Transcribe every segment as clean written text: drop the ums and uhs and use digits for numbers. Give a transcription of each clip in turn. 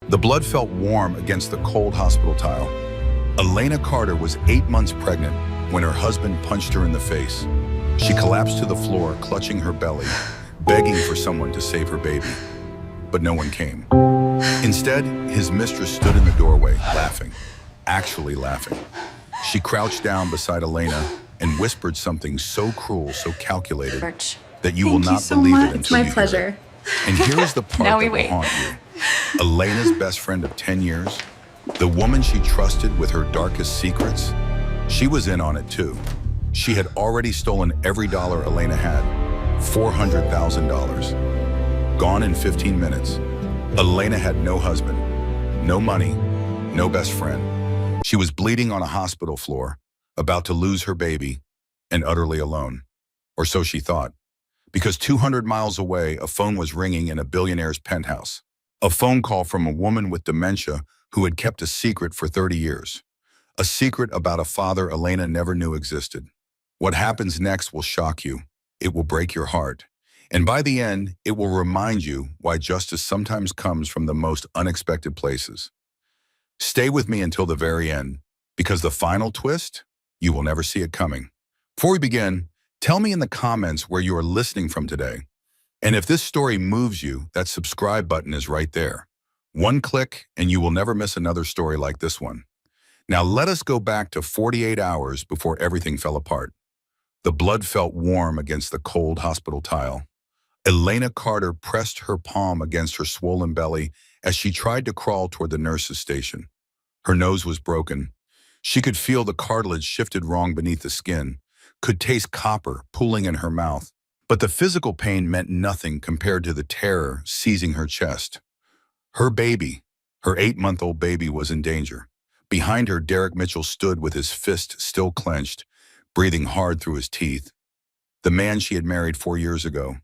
The blood felt warm against the cold hospital tile. Elena Carter was 8 months pregnant when her husband punched her in the face. She collapsed to the floor, clutching her belly, begging for someone to save her baby. But no one came. Instead, his mistress stood in the doorway, laughing, actually laughing. She crouched down beside Elena and whispered something so cruel, so calculated, that you will not believe it until you hear it. My pleasure. And here is the part that will haunt you. Elena's best friend of 10 years, the woman she trusted with her darkest secrets, she was in on it too. She had already stolen every dollar Elena had, $400,000. Gone in 15 minutes. Elena had no husband, no money, no best friend. She was bleeding on a hospital floor, about to lose her baby, and utterly alone. Or so she thought. Because 200 miles away, a phone was ringing in a billionaire's penthouse. A phone call from a woman with dementia who had kept a secret for 30 years. A secret about a father Elena never knew existed. What happens next will shock you. It will break your heart. And by the end, it will remind you why justice sometimes comes from the most unexpected places. Stay with me until the very end, because the final twist, you will never see it coming. Before we begin, tell me in the comments where you are listening from today. And if this story moves you, that subscribe button is right there. One click and you will never miss another story like this one. Now let us go back to 48 hours before everything fell apart. The blood felt warm against the cold hospital tile. Elena Carter pressed her palm against her swollen belly as she tried to crawl toward the nurse's station. Her nose was broken. She could feel the cartilage shifted wrong beneath the skin, could taste copper pooling in her mouth. But the physical pain meant nothing compared to the terror seizing her chest. Her baby, her 8-month-old baby, was in danger. Behind her, Derek Mitchell stood with his fist still clenched, breathing hard through his teeth. The man she had married 4 years ago,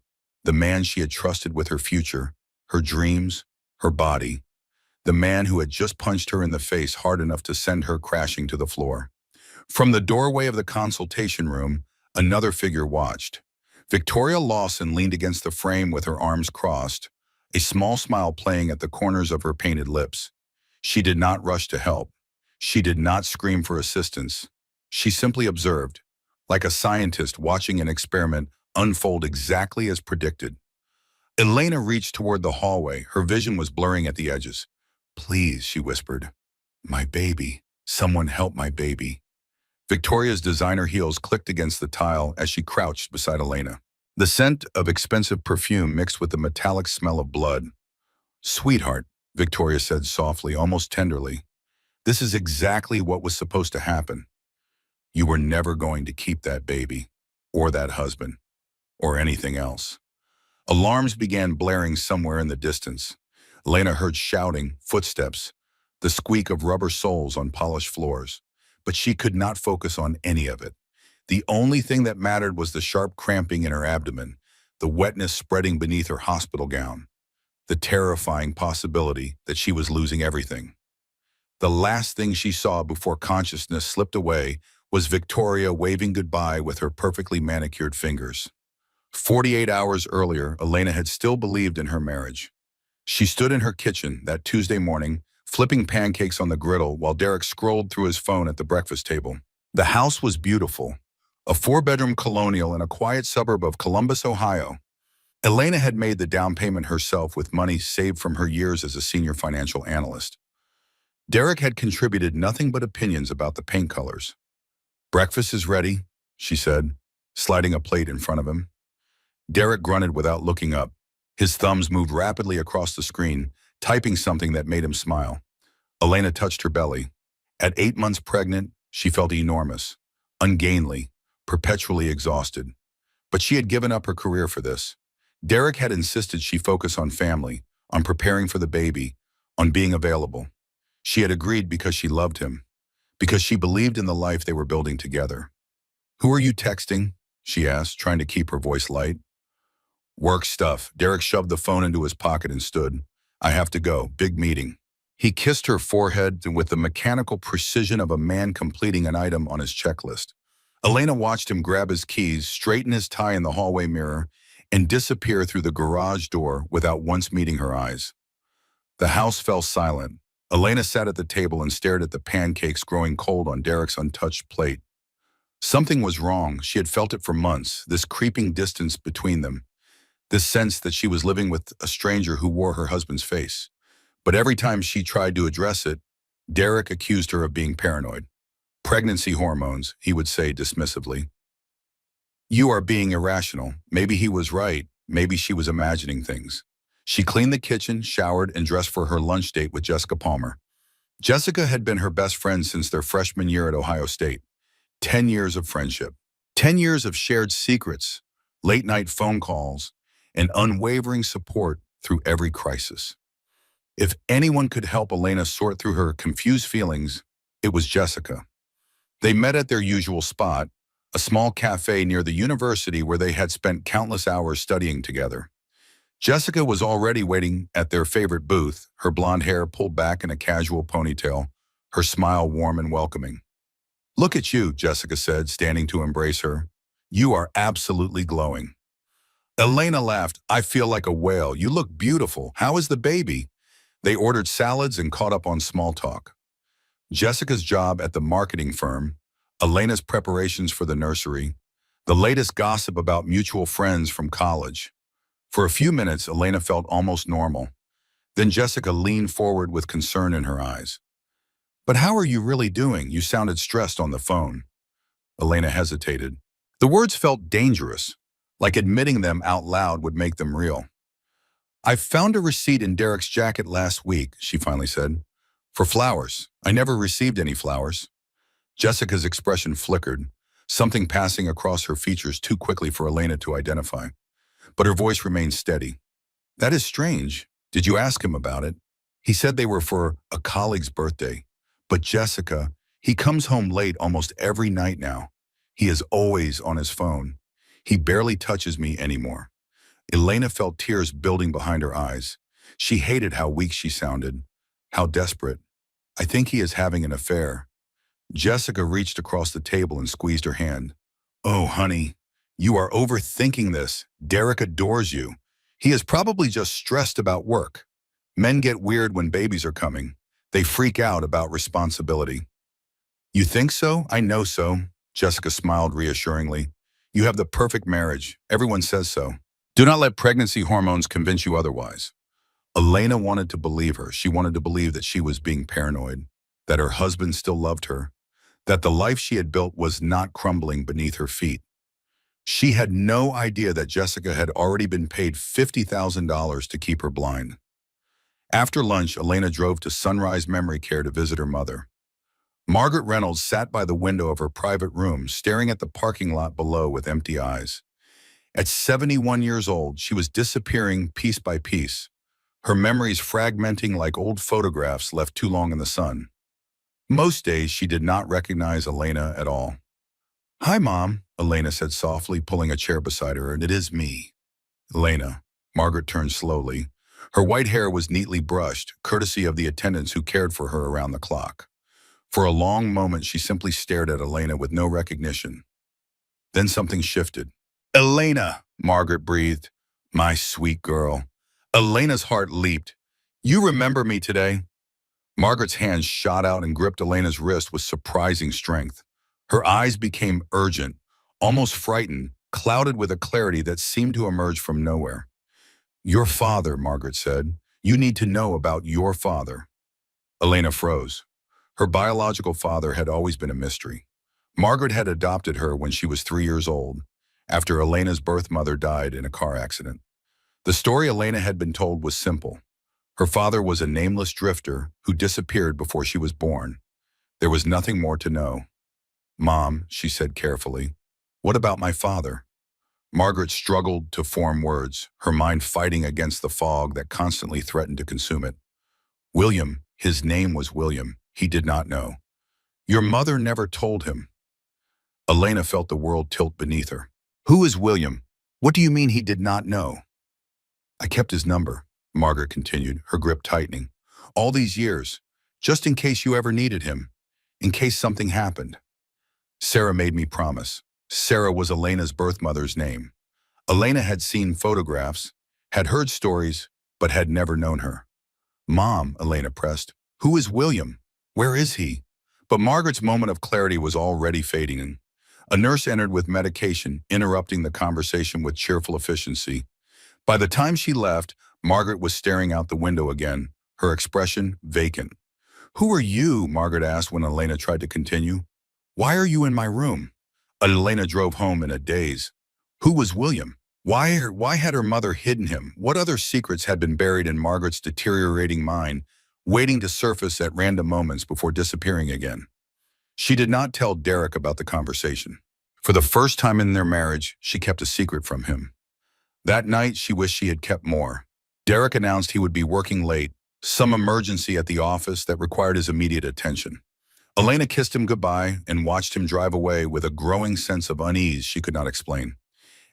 the man she had trusted with her future, her dreams, her body, the man who had just punched her in the face hard enough to send her crashing to the floor. From the doorway of the consultation room, another figure watched. Victoria Lawson leaned against the frame with her arms crossed, a small smile playing at the corners of her painted lips. She did not rush to help. She did not scream for assistance. She simply observed, like a scientist watching an experiment unfold exactly as predicted. Elena reached toward the hallway. Her vision was blurring at the edges. "Please," she whispered. "My baby. Someone help my baby." Victoria's designer heels clicked against the tile as she crouched beside Elena. The scent of expensive perfume mixed with the metallic smell of blood. "Sweetheart," Victoria said softly, almost tenderly, "this is exactly what was supposed to happen. You were never going to keep that baby, or that husband, or anything else." Alarms began blaring somewhere in the distance. Elena heard shouting, footsteps, the squeak of rubber soles on polished floors. But she could not focus on any of it. The only thing that mattered was the sharp cramping in her abdomen, the wetness spreading beneath her hospital gown, the terrifying possibility that she was losing everything. The last thing she saw before consciousness slipped away was Victoria waving goodbye with her perfectly manicured fingers. 48 hours earlier, Elena had still believed in her marriage. She stood in her kitchen that Tuesday morning, flipping pancakes on the griddle while Derek scrolled through his phone at the breakfast table. The house was beautiful, a 4-bedroom colonial in a quiet suburb of Columbus, Ohio. Elena had made the down payment herself with money saved from her years as a senior financial analyst. Derek had contributed nothing but opinions about the paint colors. "Breakfast is ready," she said, sliding a plate in front of him. Derek grunted without looking up. His thumbs moved rapidly across the screen, typing something that made him smile. Elena touched her belly. At 8 months pregnant, she felt enormous, ungainly, perpetually exhausted. But she had given up her career for this. Derek had insisted she focus on family, on preparing for the baby, on being available. She had agreed because she loved him, because she believed in the life they were building together. "Who are you texting?" she asked, trying to keep her voice light. "Work stuff." Derek shoved the phone into his pocket and stood. "I have to go. Big meeting." He kissed her forehead with the mechanical precision of a man completing an item on his checklist. Elena watched him grab his keys, straighten his tie in the hallway mirror, and disappear through the garage door without once meeting her eyes. The house fell silent. Elena sat at the table and stared at the pancakes growing cold on Derek's untouched plate. Something was wrong. She had felt it for months, this creeping distance between them, this sense that she was living with a stranger who wore her husband's face. But every time she tried to address it, Derek accused her of being paranoid. Pregnancy hormones, he would say dismissively. You are being irrational. Maybe he was right. Maybe she was imagining things. She cleaned the kitchen, showered, and dressed for her lunch date with Jessica Palmer. Jessica had been her best friend since their freshman year at Ohio State. 10 years of friendship. 10 years of shared secrets, late-night phone calls, and unwavering support through every crisis. If anyone could help Elena sort through her confused feelings, it was Jessica. They met at their usual spot, a small cafe near the university where they had spent countless hours studying together. Jessica was already waiting at their favorite booth, her blonde hair pulled back in a casual ponytail, her smile warm and welcoming. Look at you, Jessica said, standing to embrace her. You are absolutely glowing. Elena laughed. I feel like a whale. You look beautiful. How is the baby? They ordered salads and caught up on small talk. Jessica's job at the marketing firm, Elena's preparations for the nursery, the latest gossip about mutual friends from college. For a few minutes, Elena felt almost normal. Then Jessica leaned forward with concern in her eyes. But how are you really doing? You sounded stressed on the phone. Elena hesitated. The words felt dangerous, like admitting them out loud would make them real. I found a receipt in Derek's jacket last week, she finally said. For flowers. I never received any flowers. Jessica's expression flickered, something passing across her features too quickly for Elena to identify. But her voice remained steady. That is strange. Did you ask him about it? He said they were for a colleague's birthday. But Jessica, he comes home late almost every night now. He is always on his phone. He barely touches me anymore. Elena felt tears building behind her eyes. She hated how weak she sounded, how desperate. I think he is having an affair. Jessica reached across the table and squeezed her hand. Oh, honey, you are overthinking this. Derek adores you. He is probably just stressed about work. Men get weird when babies are coming. They freak out about responsibility. You think so? I know so. Jessica smiled reassuringly. You have the perfect marriage. Everyone says so. Do not let pregnancy hormones convince you otherwise. Elena wanted to believe her. She wanted to believe that she was being paranoid, that her husband still loved her, that the life she had built was not crumbling beneath her feet. She had no idea that Jessica had already been paid $50,000 to keep her blind. After lunch, Elena drove to Sunrise Memory Care to visit her mother. Margaret Reynolds sat by the window of her private room, staring at the parking lot below with empty eyes. At 71 years old, she was disappearing piece by piece, her memories fragmenting like old photographs left too long in the sun. Most days, she did not recognize Elena at all. Hi, Mom, Elena said softly, pulling a chair beside her, and it is me. Elena. Margaret turned slowly. Her white hair was neatly brushed, courtesy of the attendants who cared for her around the clock. For a long moment, she simply stared at Elena with no recognition. Then something shifted. Elena, Margaret breathed. My sweet girl. Elena's heart leaped. You remember me today? Margaret's hands shot out and gripped Elena's wrist with surprising strength. Her eyes became urgent, almost frightened, clouded with a clarity that seemed to emerge from nowhere. Your father, Margaret said. You need to know about your father. Elena froze. Her biological father had always been a mystery. Margaret had adopted her when she was 3 years old, after Elena's birth mother died in a car accident. The story Elena had been told was simple. Her father was a nameless drifter who disappeared before she was born. There was nothing more to know. Mom, she said carefully, what about my father? Margaret struggled to form words, her mind fighting against the fog that constantly threatened to consume it. William, his name was William. He did not know. Your mother never told him. Elena felt the world tilt beneath her. Who is William? What do you mean he did not know? I kept his number, Margaret continued, her grip tightening. All these years, just in case you ever needed him, in case something happened. Sarah made me promise. Sarah was Elena's birth mother's name. Elena had seen photographs, had heard stories, but had never known her. Mom, Elena pressed. Who is William? Where is he? But Margaret's moment of clarity was already fading. A nurse entered with medication, interrupting the conversation with cheerful efficiency. By the time she left, Margaret was staring out the window again, her expression vacant. Who are you? Margaret asked when Elena tried to continue. Why are you in my room? Elena drove home in a daze. Who was William? Why had her mother hidden him? What other secrets had been buried in Margaret's deteriorating mind, waiting to surface at random moments before disappearing again? She did not tell Derek about the conversation. For the first time in their marriage, she kept a secret from him. That night, she wished she had kept more. Derek announced he would be working late, some emergency at the office that required his immediate attention. Elena kissed him goodbye and watched him drive away with a growing sense of unease she could not explain.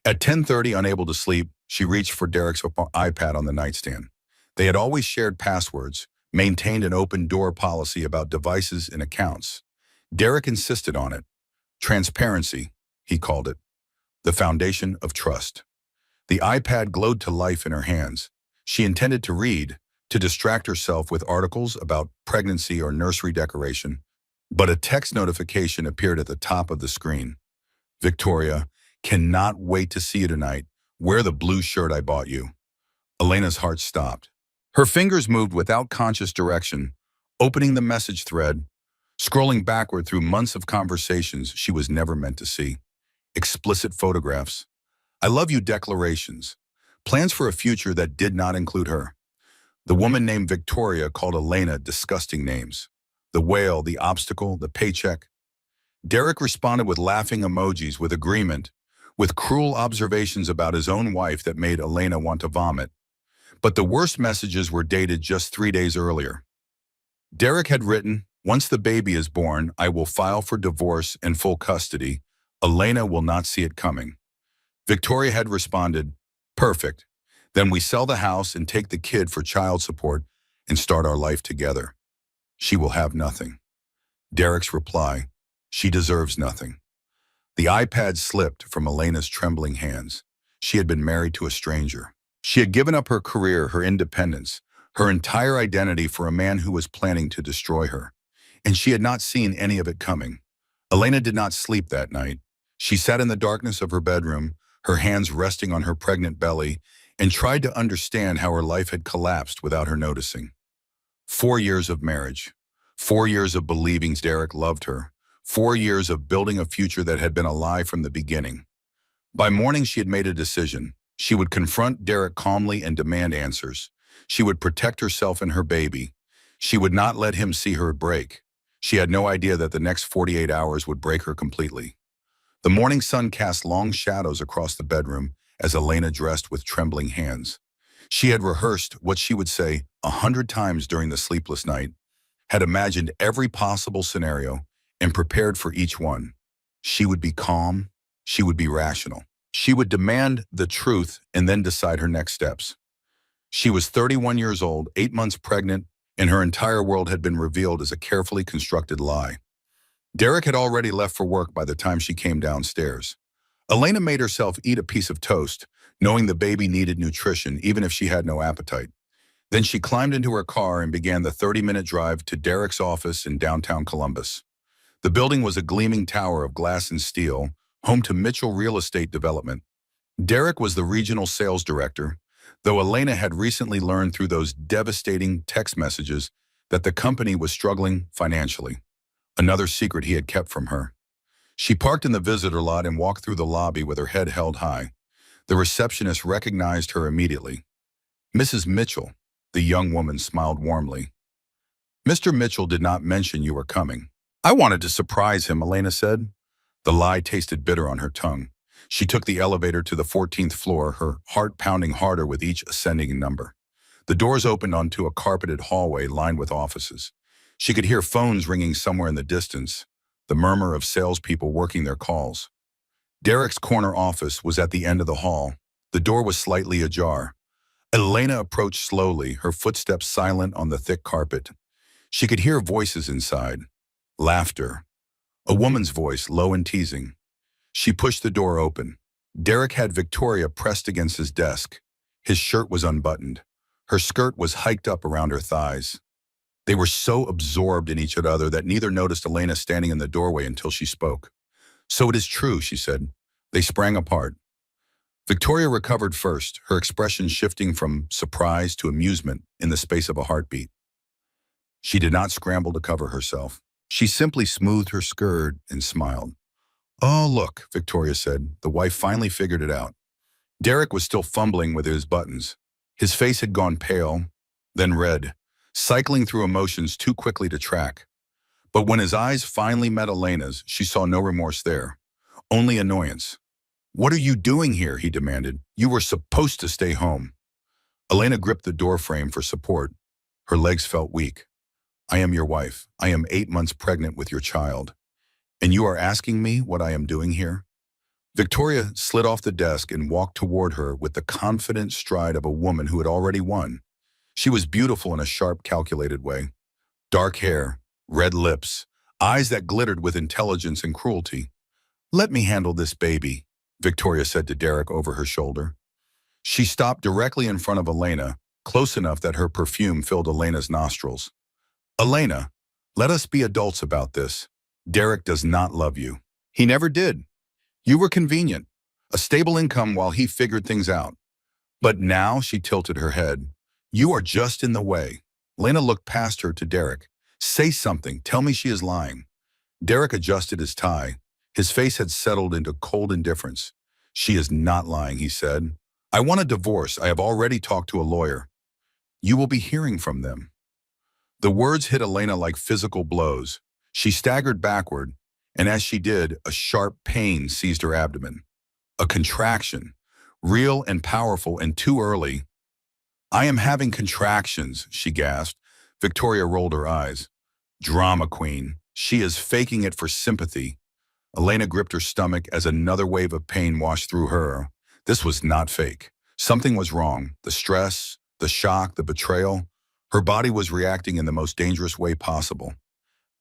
At 10:30, unable to sleep, she reached for Derek's iPad on the nightstand. They had always shared passwords, maintained an open door policy about devices and accounts. Derek insisted on it. Transparency, he called it. The foundation of trust. The iPad glowed to life in her hands. She intended to read, to distract herself with articles about pregnancy or nursery decoration, but a text notification appeared at the top of the screen. Victoria, cannot wait to see you tonight. Wear the blue shirt I bought you. Elena's heart stopped. Her fingers moved without conscious direction, opening the message thread, scrolling backward through months of conversations she was never meant to see. Explicit photographs. I love you declarations. Plans for a future that did not include her. The woman named Victoria called Elena disgusting names. The whale, the obstacle, the paycheck. Derek responded with laughing emojis, with agreement, with cruel observations about his own wife that made Elena want to vomit. But the worst messages were dated just 3 days earlier. Derek had written, once the baby is born, I will file for divorce and full custody. Elena will not see it coming. Victoria had responded, perfect. Then we sell the house and take the kid for child support and start our life together. She will have nothing. Derek's reply, she deserves nothing. The iPad slipped from Elena's trembling hands. She had been married to a stranger. She had given up her career, her independence, her entire identity for a man who was planning to destroy her. And she had not seen any of it coming. Elena did not sleep that night. She sat in the darkness of her bedroom, her hands resting on her pregnant belly, and tried to understand how her life had collapsed without her noticing. 4 years of marriage. 4 years of believing Derek loved her. 4 years of building a future that had been a lie from the beginning. By morning, she had made a decision. She would confront Derek calmly and demand answers. She would protect herself and her baby. She would not let him see her break. She had no idea that the next 48 hours would break her completely. The morning sun cast long shadows across the bedroom as Elena dressed with trembling hands. She had rehearsed what she would say 100 times during the sleepless night, had imagined every possible scenario, and prepared for each one. She would be calm. She would be rational. She would demand the truth and then decide her next steps. She was 31 years old, 8 months pregnant, and her entire world had been revealed as a carefully constructed lie. Derek had already left for work by the time she came downstairs. Elena made herself eat a piece of toast, knowing the baby needed nutrition even if she had no appetite. Then she climbed into her car and began the 30-minute drive to Derek's office in downtown Columbus. The building was a gleaming tower of glass and steel, home to Mitchell Real Estate Development. Derek was the regional sales director, though Elena had recently learned through those devastating text messages that the company was struggling financially. Another secret he had kept from her. She parked in the visitor lot and walked through the lobby with her head held high. The receptionist recognized her immediately. Mrs. Mitchell, the young woman smiled warmly. Mr. Mitchell did not mention you were coming. I wanted to surprise him, Elena said. The lie tasted bitter on her tongue. She took the elevator to the 14th floor, her heart pounding harder with each ascending number. The doors opened onto a carpeted hallway lined with offices. She could hear phones ringing somewhere in the distance, the murmur of salespeople working their calls. Derek's corner office was at the end of the hall. The door was slightly ajar. Elena approached slowly, her footsteps silent on the thick carpet. She could hear voices inside. Laughter. A woman's voice, low and teasing. She pushed the door open. Derek had Victoria pressed against his desk. His shirt was unbuttoned. Her skirt was hiked up around her thighs. They were so absorbed in each other that neither noticed Elena standing in the doorway until she spoke. "So it is true," she said. They sprang apart. Victoria recovered first, her expression shifting from surprise to amusement in the space of a heartbeat. She did not scramble to cover herself. She simply smoothed her skirt and smiled. "Oh, look," Victoria said. The wife finally figured it out. Derek was still fumbling with his buttons. His face had gone pale, then red, cycling through emotions too quickly to track. But when his eyes finally met Elena's, she saw no remorse there, only annoyance. "What are you doing here?" he demanded. "You were supposed to stay home." Elena gripped the doorframe for support. Her legs felt weak. "I am your wife. I am 8 months pregnant with your child. And you are asking me what I am doing here?" Victoria slid off the desk and walked toward her with the confident stride of a woman who had already won. She was beautiful in a sharp, calculated way. Dark hair, red lips, eyes that glittered with intelligence and cruelty. "Let me handle this baby," Victoria said to Derek over her shoulder. She stopped directly in front of Elena, close enough that her perfume filled Elena's nostrils. "Elena, let us be adults about this. Derek does not love you. He never did. You were convenient, a stable income while he figured things out. But now," she tilted her head, "you are just in the way." Elena looked past her to Derek. "Say something. Tell me she is lying." Derek adjusted his tie. His face had settled into cold indifference. "She is not lying," he said. "I want a divorce. I have already talked to a lawyer." "You will be hearing from them." The words hit Elena like physical blows. She staggered backward, and as she did, a sharp pain seized her abdomen. A contraction, real and powerful and too early. "I am having contractions," she gasped. Victoria rolled her eyes. Drama queen. She is faking it for sympathy. Elena gripped her stomach as another wave of pain washed through her. This was not fake. Something was wrong. The stress, the shock, the betrayal. Her body was reacting in the most dangerous way possible.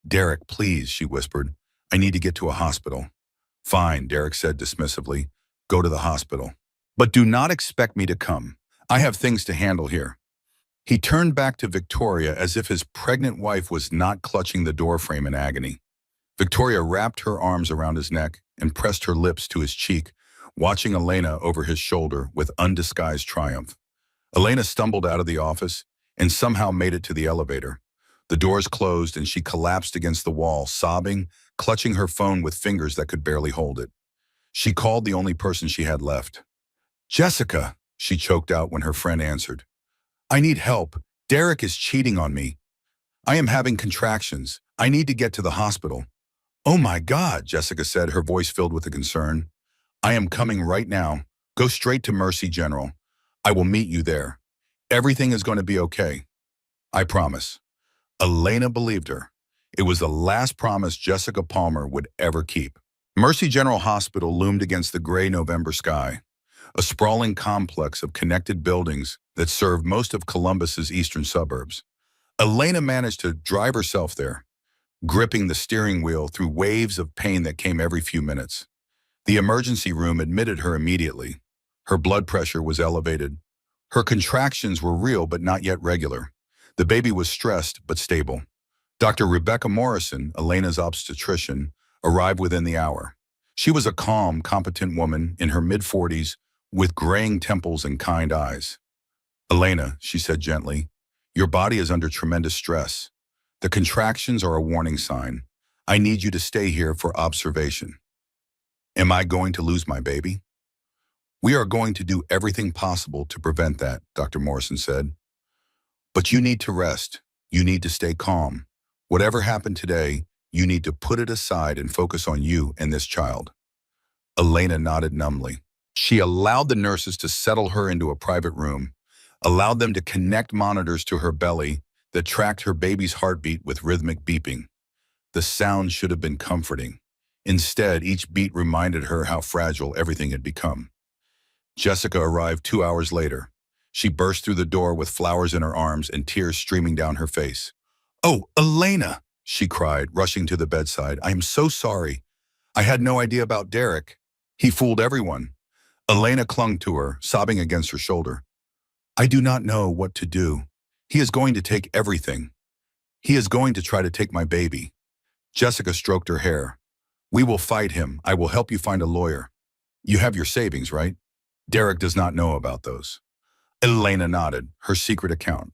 "Derek, please," she whispered. "I need to get to a hospital." "Fine," Derek said dismissively. "Go to the hospital. But do not expect me to come. I have things to handle here." He turned back to Victoria as if his pregnant wife was not clutching the doorframe in agony. Victoria wrapped her arms around his neck and pressed her lips to his cheek, watching Elena over his shoulder with undisguised triumph. Elena stumbled out of the office and somehow made it to the elevator. The doors closed and she collapsed against the wall, sobbing, clutching her phone with fingers that could barely hold it. She called the only person she had left. "Jessica," she choked out when her friend answered. "I need help. Derek is cheating on me. I am having contractions. I need to get to the hospital." "Oh my God," Jessica said, her voice filled with a concern. "I am coming right now. Go straight to Mercy General. I will meet you there. Everything is going to be okay. I promise." Elena believed her. It was the last promise Jessica Palmer would ever keep. Mercy General Hospital loomed against the gray November sky, a sprawling complex of connected buildings that served most of Columbus's eastern suburbs. Elena managed to drive herself there, gripping the steering wheel through waves of pain that came every few minutes. The emergency room admitted her immediately. Her blood pressure was elevated. Her contractions were real but not yet regular. The baby was stressed but stable. Dr. Rebecca Morrison, Elena's obstetrician, arrived within the hour. She was a calm, competent woman in her mid-40s with graying temples and kind eyes. "Elena," she said gently, "your body is under tremendous stress. The contractions are a warning sign. I need you to stay here for observation." "Am I going to lose my baby?" "We are going to do everything possible to prevent that," Dr. Morrison said. "But you need to rest. You need to stay calm. Whatever happened today, you need to put it aside and focus on you and this child." Elena nodded numbly. She allowed the nurses to settle her into a private room, allowed them to connect monitors to her belly that tracked her baby's heartbeat with rhythmic beeping. The sound should have been comforting. Instead, each beat reminded her how fragile everything had become. Jessica arrived 2 hours later. She burst through the door with flowers in her arms and tears streaming down her face. "Oh, Elena," she cried, rushing to the bedside. "I am so sorry. I had no idea about Derek. He fooled everyone." Elena clung to her, sobbing against her shoulder. I do not know what to do. He is going to take everything. He is going to try to take my baby. Jessica stroked her hair. We will fight him. I will help you find a lawyer. You have your savings, right? Derek does not know about those. Elena nodded, her secret account.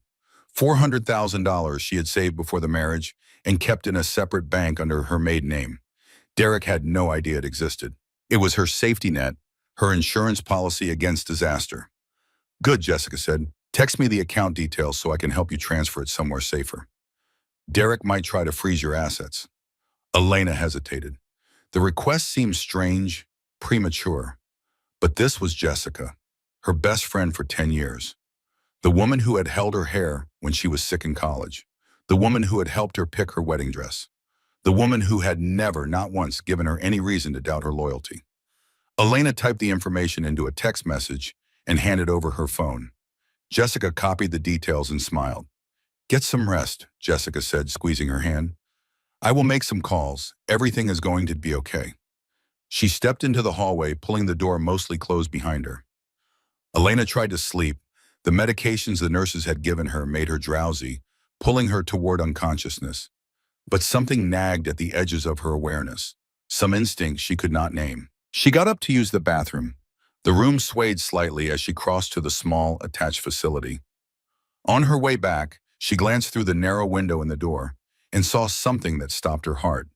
$400,000 she had saved before the marriage and kept in a separate bank under her maiden name. Derek had no idea it existed. It was her safety net, her insurance policy against disaster. Good, Jessica said. Text me the account details so I can help you transfer it somewhere safer. Derek might try to freeze your assets. Elena hesitated. The request seemed strange, premature. But this was Jessica, her best friend for 10 years. The woman who had held her hair when she was sick in college. The woman who had helped her pick her wedding dress. The woman who had never, not once, given her any reason to doubt her loyalty. Elena typed the information into a text message and handed over her phone. Jessica copied the details and smiled. Get some rest, Jessica said, squeezing her hand. I will make some calls. Everything is going to be okay. She stepped into the hallway, pulling the door mostly closed behind her. Elena tried to sleep. The medications the nurses had given her made her drowsy, pulling her toward unconsciousness. But something nagged at the edges of her awareness, some instinct she could not name. She got up to use the bathroom. The room swayed slightly as she crossed to the small, attached facility. On her way back, she glanced through the narrow window in the door and saw something that stopped her heart.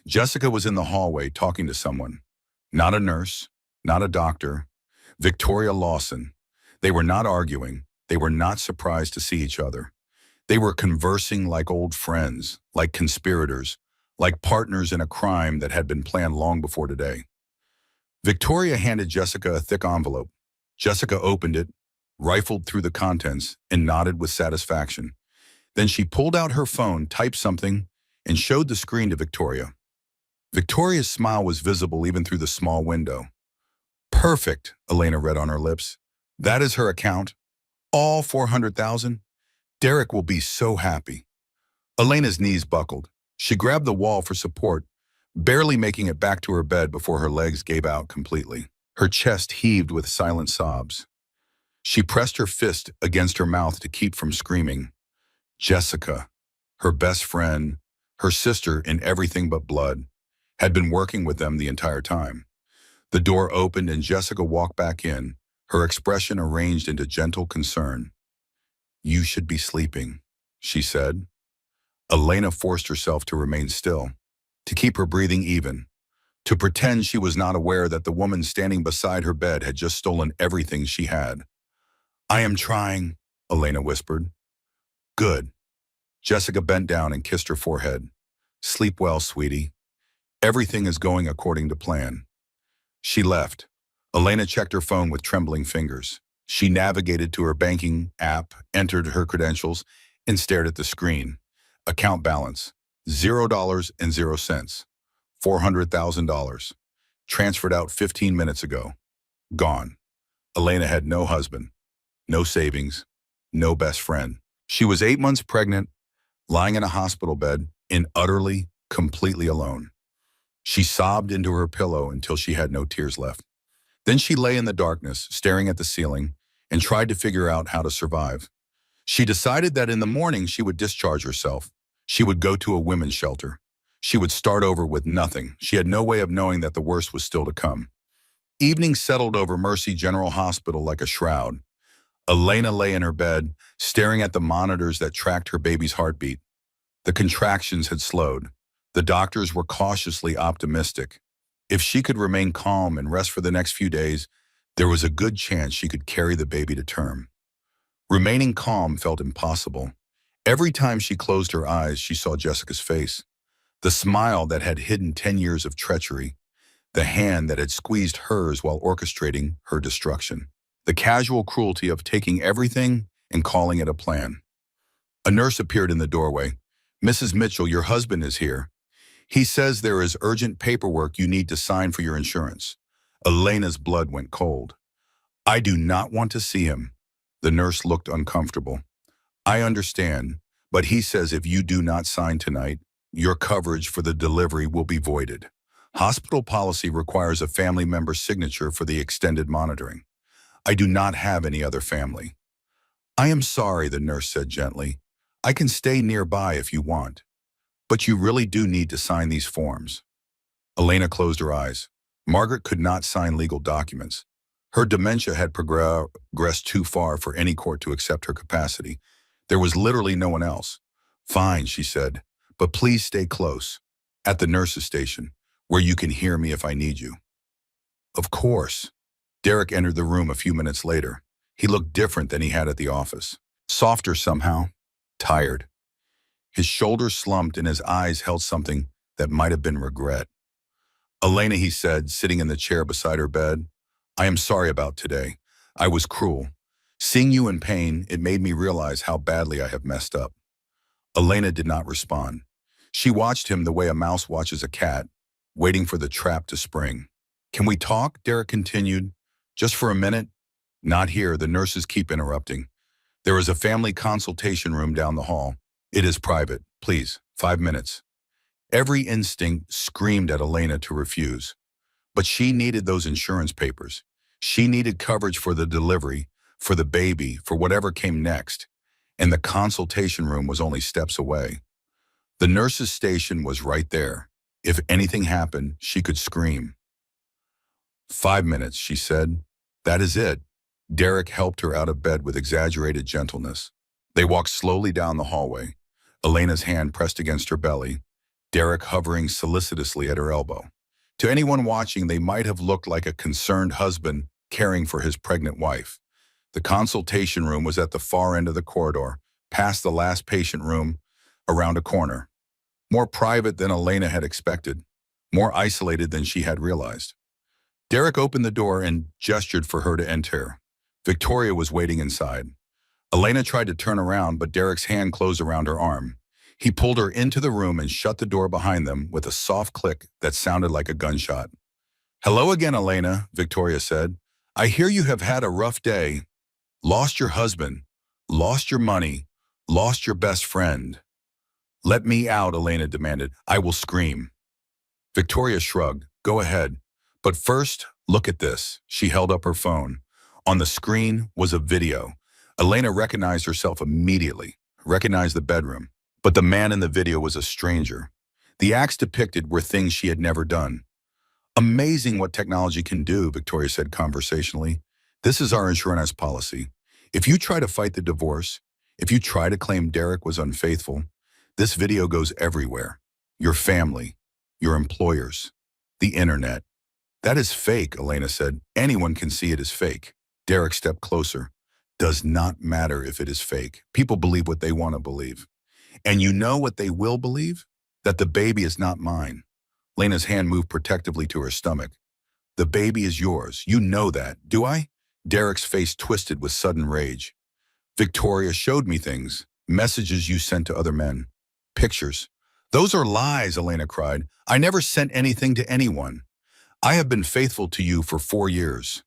Jessica was in the hallway talking to someone. Not a nurse, not a doctor. Victoria Lawson. They were not arguing. They were not surprised to see each other. They were conversing like old friends, like conspirators, like partners in a crime that had been planned long before today. Victoria handed Jessica a thick envelope. Jessica opened it, rifled through the contents, and nodded with satisfaction. Then she pulled out her phone, typed something, and showed the screen to Victoria. Victoria's smile was visible even through the small window. Perfect, Elena read on her lips. That is her account. All 400,000. Derek will be so happy. Elena's knees buckled. She grabbed the wall for support, barely making it back to her bed before her legs gave out completely. Her chest heaved with silent sobs. She pressed her fist against her mouth to keep from screaming. Jessica, her best friend, her sister in everything but blood, had been working with them the entire time. The door opened and Jessica walked back in, her expression arranged into gentle concern. You should be sleeping, she said. Elena forced herself to remain still, to keep her breathing even, to pretend she was not aware that the woman standing beside her bed had just stolen everything she had. I am trying, Elena whispered. Good. Jessica bent down and kissed her forehead. Sleep well, sweetie. Everything is going according to plan. She left. Elena checked her phone with trembling fingers. She navigated to her banking app, entered her credentials, and stared at the screen. Account balance, $0.00. $400,000. Transferred out 15 minutes ago. Gone. Elena had no husband, no savings, no best friend. She was 8 months pregnant, lying in a hospital bed, and utterly, completely alone. She sobbed into her pillow until she had no tears left. Then she lay in the darkness, staring at the ceiling, and tried to figure out how to survive. She decided that in the morning she would discharge herself. She would go to a women's shelter. She would start over with nothing. She had no way of knowing that the worst was still to come. Evening settled over Mercy General Hospital like a shroud. Elena lay in her bed, staring at the monitors that tracked her baby's heartbeat. The contractions had slowed. The doctors were cautiously optimistic. If she could remain calm and rest for the next few days, there was a good chance she could carry the baby to term. Remaining calm felt impossible. Every time she closed her eyes, she saw Jessica's face. The smile that had hidden 10 years of treachery. The hand that had squeezed hers while orchestrating her destruction. The casual cruelty of taking everything and calling it a plan. A nurse appeared in the doorway. Mrs. Mitchell, your husband is here. He says there is urgent paperwork you need to sign for your insurance. Elena's blood went cold. I do not want to see him. The nurse looked uncomfortable. I understand, but he says if you do not sign tonight, your coverage for the delivery will be voided. Hospital policy requires a family member's signature for the extended monitoring. I do not have any other family. I am sorry, the nurse said gently. I can stay nearby if you want, but you really do need to sign these forms. Elena closed her eyes. Margaret could not sign legal documents. Her dementia had progressed too far for any court to accept her capacity. There was literally no one else. Fine, she said, but please stay close. At the nurse's station, where you can hear me if I need you. Of course. Derek entered the room a few minutes later. He looked different than he had at the office. Softer somehow. Tired. His shoulders slumped and his eyes held something that might have been regret. Elena, he said, sitting in the chair beside her bed, I am sorry about today. I was cruel. Seeing you in pain, it made me realize how badly I have messed up. Elena did not respond. She watched him the way a mouse watches a cat, waiting for the trap to spring. Can we talk? Derek continued. Just for a minute? Not here, the nurses keep interrupting. There is a family consultation room down the hall. It is private. Please, 5 minutes. Every instinct screamed at Elena to refuse. But she needed those insurance papers. She needed coverage for the delivery, for the baby, for whatever came next. And the consultation room was only steps away. The nurse's station was right there. If anything happened, she could scream. 5 minutes, she said. That is it. Derek helped her out of bed with exaggerated gentleness. They walked slowly down the hallway, Elena's hand pressed against her belly, Derek hovering solicitously at her elbow. To anyone watching, they might have looked like a concerned husband caring for his pregnant wife. The consultation room was at the far end of the corridor, past the last patient room, around a corner. More private than Elena had expected, more isolated than she had realized. Derek opened the door and gestured for her to enter. Victoria was waiting inside. Elena tried to turn around, but Derek's hand closed around her arm. He pulled her into the room and shut the door behind them with a soft click that sounded like a gunshot. Hello again, Elena, Victoria said. I hear you have had a rough day. Lost your husband, lost your money, lost your best friend. Let me out, Elena demanded. I will scream. Victoria shrugged. Go ahead. But first, look at this. She held up her phone. On the screen was a video. Elena recognized herself immediately, recognized the bedroom. But the man in the video was a stranger. The acts depicted were things she had never done. Amazing what technology can do, Victoria said conversationally. This is our insurance policy. If you try to fight the divorce, if you try to claim Derek was unfaithful, this video goes everywhere. Your family, your employers, the internet. That is fake, Elena said. Anyone can see it is fake. Derek stepped closer. Does not matter if it is fake. People believe what they want to believe. And you know what they will believe? That the baby is not mine. Lena's hand moved protectively to her stomach. The baby is yours. You know that, do I? Derek's face twisted with sudden rage. Victoria showed me things. Messages you sent to other men. Pictures. Those are lies, Elena cried. I never sent anything to anyone. I have been faithful to you for 4 years.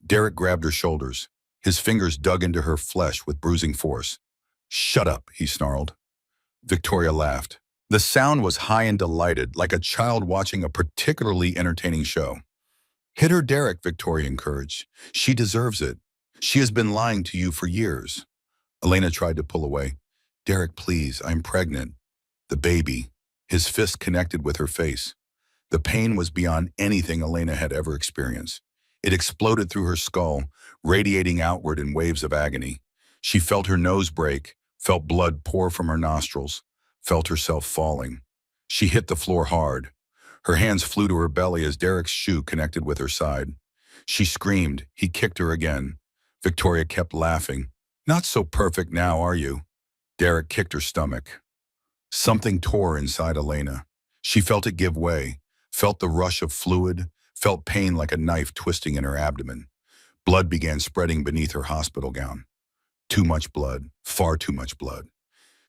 Derek grabbed her shoulders. His fingers dug into her flesh with bruising force. Shut up, he snarled. Victoria laughed. The sound was high and delighted, like a child watching a particularly entertaining show. Hit her, Derek, Victoria encouraged. She deserves it. She has been lying to you for years. Elena tried to pull away. Derek, please, I'm pregnant. The baby. His fist connected with her face. The pain was beyond anything Elena had ever experienced. It exploded through her skull, radiating outward in waves of agony. She felt her nose break, felt blood pour from her nostrils, felt herself falling. She hit the floor hard. Her hands flew to her belly as Derek's shoe connected with her side. She screamed. He kicked her again. Victoria kept laughing. Not so perfect now, are you? Derek kicked her stomach. Something tore inside Elena. She felt it give way, felt the rush of fluid, felt pain like a knife twisting in her abdomen. Blood began spreading beneath her hospital gown. Too much blood, far too much blood.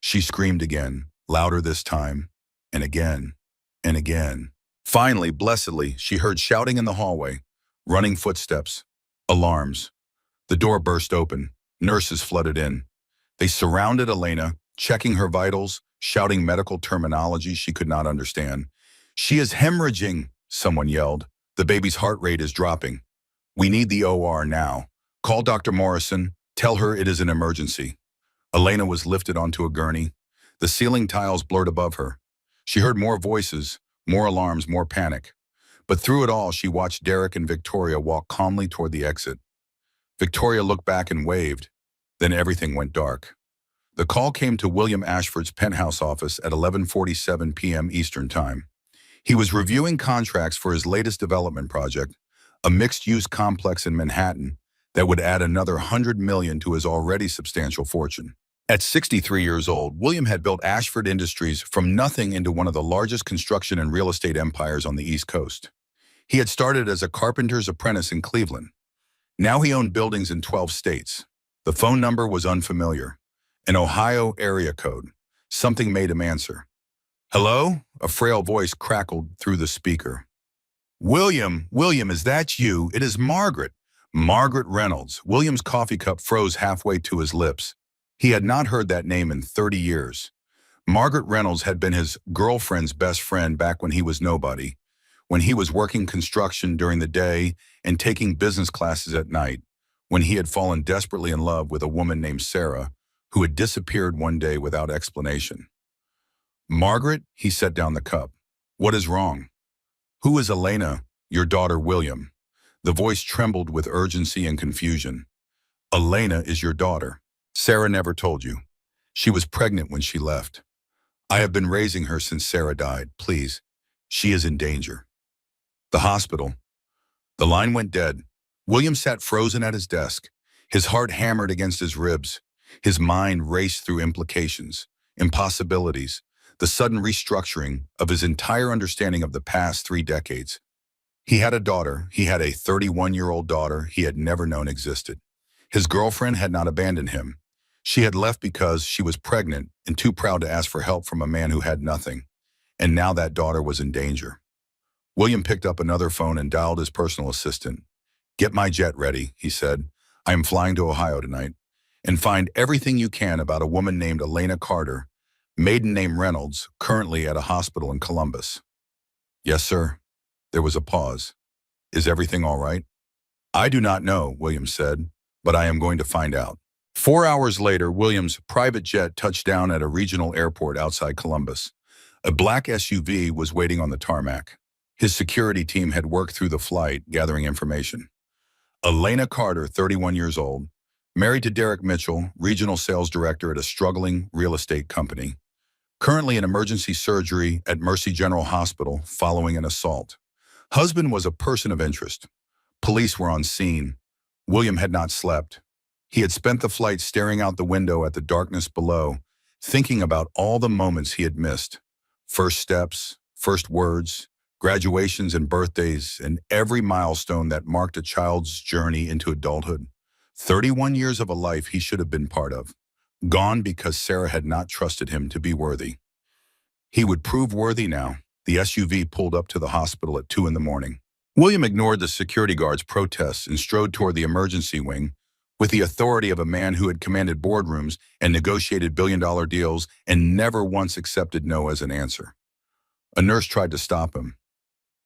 She screamed again, louder this time, and again, and again. Finally, blessedly, she heard shouting in the hallway, running footsteps, alarms. The door burst open. Nurses flooded in. They surrounded Elena, checking her vitals, shouting medical terminology she could not understand. She is hemorrhaging, someone yelled. The baby's heart rate is dropping. We need the OR now. Call Dr. Morrison. Tell her it is an emergency. Elena was lifted onto a gurney. The ceiling tiles blurred above her. She heard more voices, more alarms, more panic. But through it all, she watched Derek and Victoria walk calmly toward the exit. Victoria looked back and waved. Then everything went dark. The call came to William Ashford's penthouse office at 11:47 p.m. Eastern Time. He was reviewing contracts for his latest development project, a mixed-use complex in Manhattan that would add another $100 million to his already substantial fortune. At 63 years old, William had built Ashford Industries from nothing into one of the largest construction and real estate empires on the East Coast. He had started as a carpenter's apprentice in Cleveland. Now he owned buildings in 12 states. The phone number was unfamiliar. An Ohio area code. Something made him answer. "Hello?" A frail voice crackled through the speaker. William, is that you? It is Margaret. Margaret Reynolds." William's coffee cup froze halfway to his lips. He had not heard that name in 30 years. Margaret Reynolds had been his girlfriend's best friend back when he was nobody, when he was working construction during the day and taking business classes at night, when he had fallen desperately in love with a woman named Sarah, who had disappeared one day without explanation. "Margaret," he set down the cup. "What is wrong?" "Who is Elena, your daughter William?" The voice trembled with urgency and confusion. "Elena is your daughter. Sarah never told you. She was pregnant when she left. I have been raising her since Sarah died. Please, she is in danger." The hospital. The line went dead. William sat frozen at his desk. His heart hammered against his ribs. His mind raced through implications, impossibilities, the sudden restructuring of his entire understanding of the past 3 decades. He had a daughter. He had a 31-year-old daughter he had never known existed. His girlfriend had not abandoned him. She had left because she was pregnant and too proud to ask for help from a man who had nothing. And now that daughter was in danger. William picked up another phone and dialed his personal assistant. "Get my jet ready," he said. "I am flying to Ohio tonight. And find everything you can about a woman named Elena Carter, maiden name Reynolds, currently at a hospital in Columbus." "Yes, sir." There was a pause. "Is everything all right?" "I do not know," William said, "but I am going to find out." 4 hours later, William's private jet touched down at a regional airport outside Columbus. A black SUV was waiting on the tarmac. His security team had worked through the flight, gathering information. Elena Carter, 31 years old, married to Derek Mitchell, regional sales director at a struggling real estate company. Currently in emergency surgery at Mercy General Hospital following an assault. Husband was a person of interest. Police were on scene. William had not slept. He had spent the flight staring out the window at the darkness below, thinking about all the moments he had missed. First steps, first words, graduations and birthdays, and every milestone that marked a child's journey into adulthood. 31 years of a life he should have been part of. Gone because Sarah had not trusted him to be worthy. He would prove worthy now. The SUV pulled up to the hospital at 2 in the morning. William ignored the security guard's protests and strode toward the emergency wing with the authority of a man who had commanded boardrooms and negotiated billion-dollar deals and never once accepted no as an answer. A nurse tried to stop him.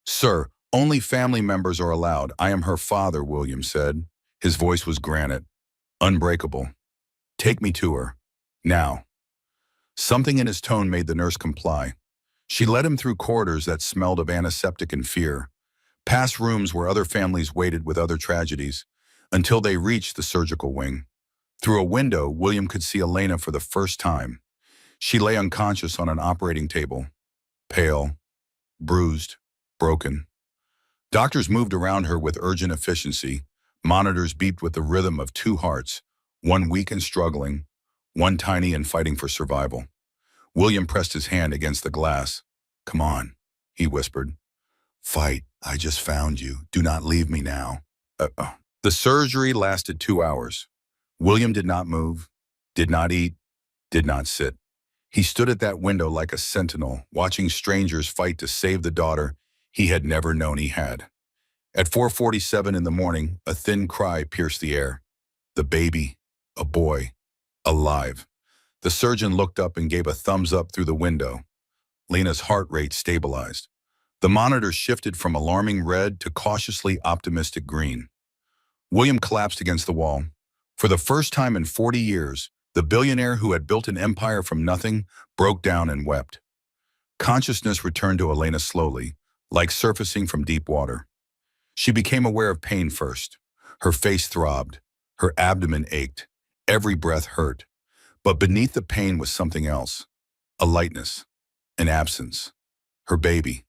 "Sir, only family members are allowed. I am her father," William said. His voice was granite, unbreakable. "Take me to her. Now." Something in his tone made the nurse comply. She led him through corridors that smelled of antiseptic and fear, past rooms where other families waited with other tragedies, until they reached the surgical wing. Through a window, William could see Elena for the first time. She lay unconscious on an operating table, pale, bruised, broken. Doctors moved around her with urgent efficiency. Monitors beeped with the rhythm of 2 hearts, one weak and struggling, one tiny and fighting for survival. William pressed his hand against the glass. "Come on," he whispered. "Fight. I just found you. Do not leave me now." The surgery lasted 2 hours. William did not move, did not eat, did not sit. He stood at that window like a sentinel, watching strangers fight to save the daughter he had never known he had. At 4:47 in the morning, a thin cry pierced the air. The baby, a boy, alive. The surgeon looked up and gave a thumbs up through the window. Lena's heart rate stabilized. The monitor shifted from alarming red to cautiously optimistic green. William collapsed against the wall. For the first time in 40 years, the billionaire who had built an empire from nothing broke down and wept. Consciousness returned to Elena slowly, like surfacing from deep water. She became aware of pain first. Her face throbbed. Her abdomen ached. Every breath hurt. But beneath the pain was something else. A lightness. An absence. Her baby.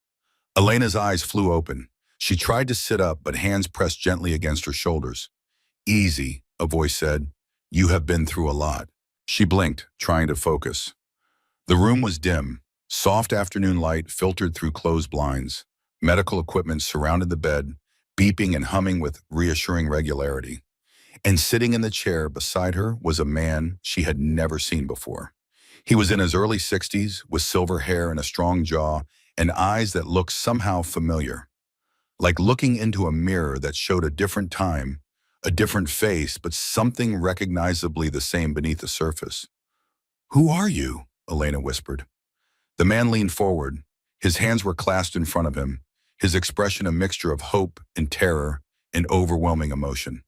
Elena's eyes flew open. She tried to sit up, but hands pressed gently against her shoulders. Easy, a voice said. You have been through a lot. She blinked, trying to focus. The room was dim. Soft afternoon light filtered through closed blinds. Medical equipment surrounded the bed, beeping and humming with reassuring regularity. And sitting in the chair beside her was a man she had never seen before. He was in his early 60s, with silver hair and a strong jaw, and eyes that looked somehow familiar. Like looking into a mirror that showed a different time, a different face, but something recognizably the same beneath the surface. "Who are you?" Elena whispered. The man leaned forward. His hands were clasped in front of him, his expression a mixture of hope and terror and overwhelming emotion.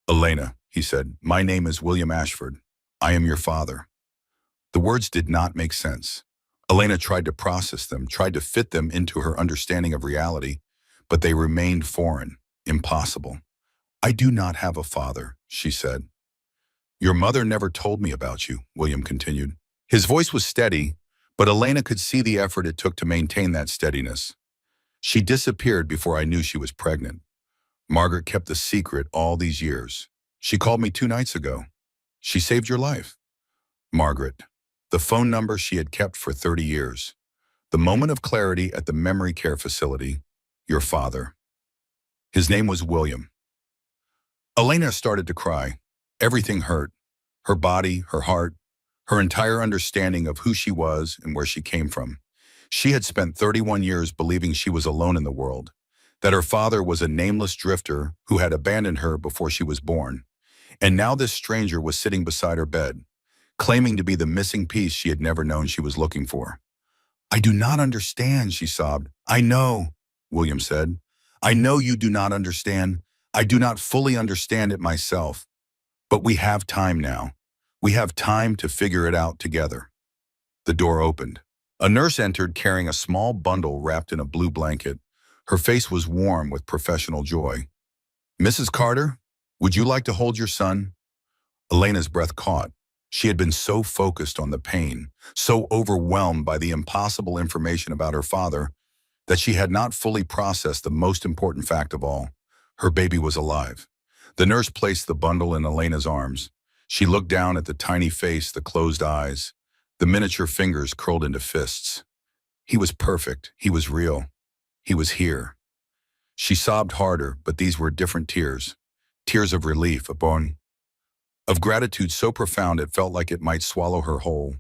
"Elena," he said, "my name is William Ashford. I am your father." The words did not make sense. Elena tried to process them, tried to fit them into her understanding of reality, but they remained foreign, impossible. "I do not have a father," she said. "Your mother never told me about you," William continued. His voice was steady, but Elena could see the effort it took to maintain that steadiness. "She disappeared before I knew she was pregnant. Margaret kept the secret all these years. She called me 2 nights ago. She saved your life." Margaret. The phone number she had kept for 30 years. The moment of clarity at the memory care facility. Your father. His name was William. Elena started to cry. Everything hurt. Her body, her heart, her entire understanding of who she was and where she came from. She had spent 31 years believing she was alone in the world, that her father was a nameless drifter who had abandoned her before she was born. And now this stranger was sitting beside her bed, claiming to be the missing piece she had never known she was looking for. "I do not understand," she sobbed. "I know," William said. "I know you do not understand. I do not fully understand it myself. But we have time now. We have time to figure it out together." The door opened. A nurse entered carrying a small bundle wrapped in a blue blanket. Her face was warm with professional joy. "Mrs. Carter, would you like to hold your son?" Elena's breath caught. She had been so focused on the pain, so overwhelmed by the impossible information about her father, that she had not fully processed the most important fact of all. Her baby was alive. The nurse placed the bundle in Elena's arms. She looked down at the tiny face, the closed eyes, the miniature fingers curled into fists. He was perfect. He was real. He was here. She sobbed harder, but these were different tears. Tears of relief, of gratitude so profound it felt like it might swallow her whole.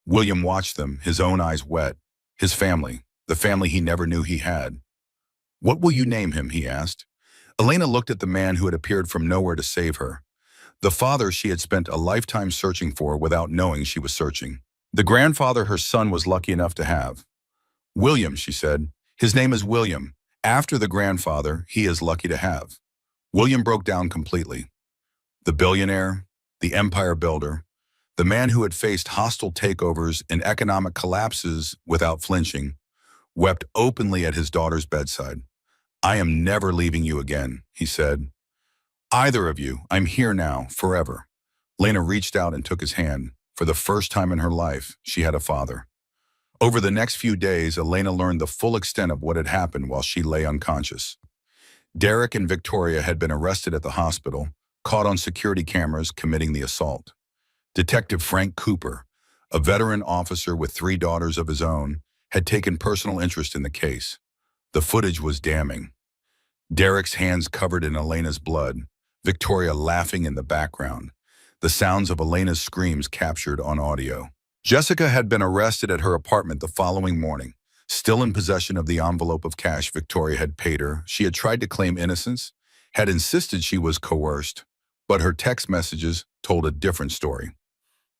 William watched them, his own eyes wet. His family, the family he never knew he had. "What will you name him?" he asked. Elena looked at the man who had appeared from nowhere to save her. The father she had spent a lifetime searching for without knowing she was searching. The grandfather her son was lucky enough to have. "William," she said. "His name is William. After the grandfather he is lucky to have." William broke down completely. The billionaire, the empire builder, the man who had faced hostile takeovers and economic collapses without flinching, wept openly at his daughter's bedside. "I am never leaving you again," he said. "Either of you, I'm here now, forever." Lena reached out and took his hand. For the first time in her life, she had a father. Over the next few days, Elena learned the full extent of what had happened while she lay unconscious. Derek and Victoria had been arrested at the hospital, caught on security cameras committing the assault. Detective Frank Cooper, a veteran officer with 3 daughters of his own, had taken personal interest in the case. The footage was damning. Derek's hands covered in Elena's blood, Victoria laughing in the background, the sounds of Elena's screams captured on audio. Jessica had been arrested at her apartment the following morning. Still in possession of the envelope of cash Victoria had paid her, she had tried to claim innocence, had insisted she was coerced, but her text messages told a different story.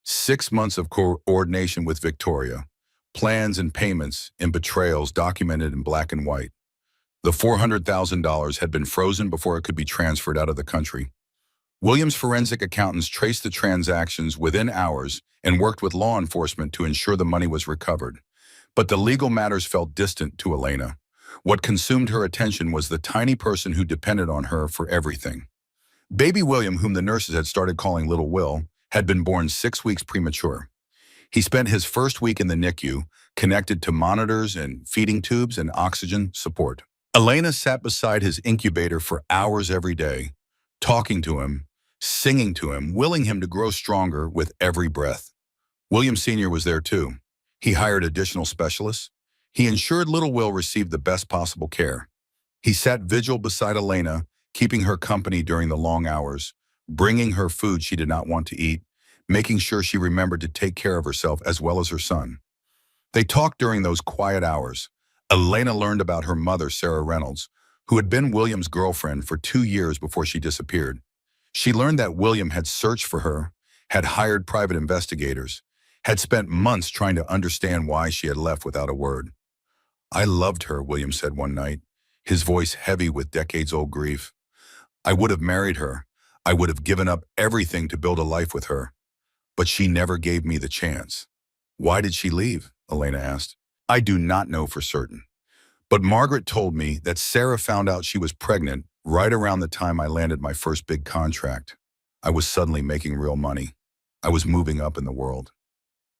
6 months of coordination with Victoria, plans and payments and betrayals documented in black and white. The $400,000 had been frozen before it could be transferred out of the country. William's forensic accountants traced the transactions within hours and worked with law enforcement to ensure the money was recovered. But the legal matters felt distant to Elena. What consumed her attention was the tiny person who depended on her for everything. Baby William, whom the nurses had started calling Little Will, had been born 6 weeks premature. He spent his first week in the NICU, connected to monitors and feeding tubes and oxygen support. Elena sat beside his incubator for hours every day, talking to him, singing to him, willing him to grow stronger with every breath. William Sr. was there too. He hired additional specialists. He ensured little Will received the best possible care. He sat vigil beside Elena, keeping her company during the long hours, bringing her food she did not want to eat, making sure she remembered to take care of herself as well as her son. They talked during those quiet hours. Elena learned about her mother, Sarah Reynolds, who had been William's girlfriend for 2 years before she disappeared. She learned that William had searched for her, had hired private investigators, had spent months trying to understand why she had left without a word. "I loved her," William said one night, his voice heavy with decades-old grief. "I would have married her. I would have given up everything to build a life with her. But she never gave me the chance." "Why did she leave?" Elena asked. "I do not know for certain. But Margaret told me that Sarah found out she was pregnant right around the time I landed my first big contract. I was suddenly making real money. I was moving up in the world.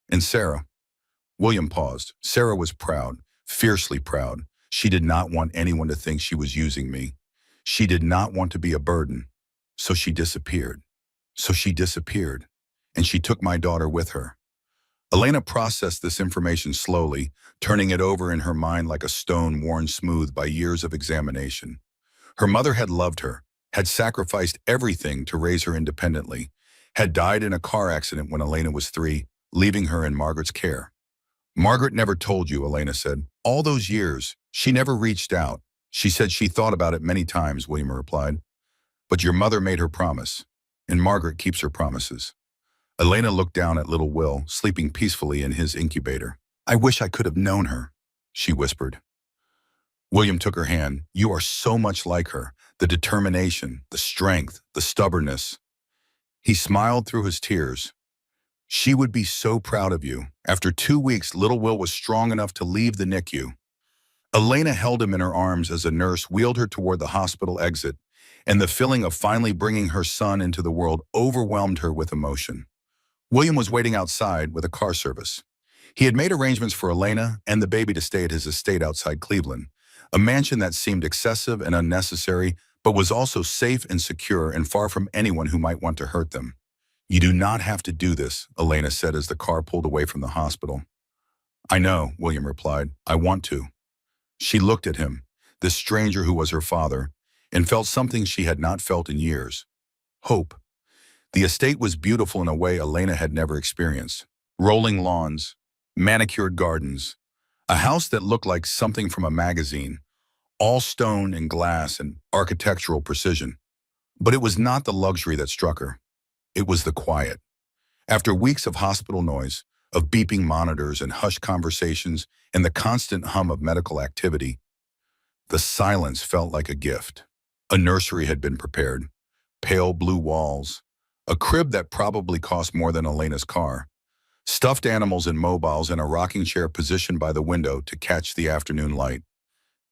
And Sarah?" William paused. "Sarah was proud, fiercely proud. She did not want anyone to think she was using me. She did not want to be a burden. So she disappeared. And she took my daughter with her." Elena processed this information slowly, turning it over in her mind like a stone worn smooth by years of examination. Her mother had loved her, had sacrificed everything to raise her independently, had died in a car accident when Elena was 3, leaving her in Margaret's care. "Margaret never told you," Elena said. "All those years, she never reached out. She said she thought about it many times," William replied. "But your mother made her promise, and Margaret keeps her promises." Elena looked down at little Will, sleeping peacefully in his incubator. "I wish I could have known her," she whispered. William took her hand. "You are so much like her. The determination, the strength, the stubbornness." He smiled through his tears. "She would be so proud of you." After 2 weeks, little Will was strong enough to leave the NICU. Elena held him in her arms as a nurse wheeled her toward the hospital exit, and the feeling of finally bringing her son into the world overwhelmed her with emotion. William was waiting outside with a car service. He had made arrangements for Elena and the baby to stay at his estate outside Cleveland, a mansion that seemed excessive and unnecessary, but was also safe and secure and far from anyone who might want to hurt them. "You do not have to do this," Elena said as the car pulled away from the hospital. "I know," William replied. "I want to." She looked at him, this stranger who was her father, and felt something she had not felt in years: hope. The estate was beautiful in a way Elena had never experienced. Rolling lawns, manicured gardens, a house that looked like something from a magazine, all stone and glass and architectural precision. But it was not the luxury that struck her. It was the quiet. After weeks of hospital noise, of beeping monitors and hushed conversations and the constant hum of medical activity, the silence felt like a gift. A nursery had been prepared, pale blue walls, a crib that probably cost more than Elena's car, stuffed animals in mobiles, and a rocking chair positioned by the window to catch the afternoon light.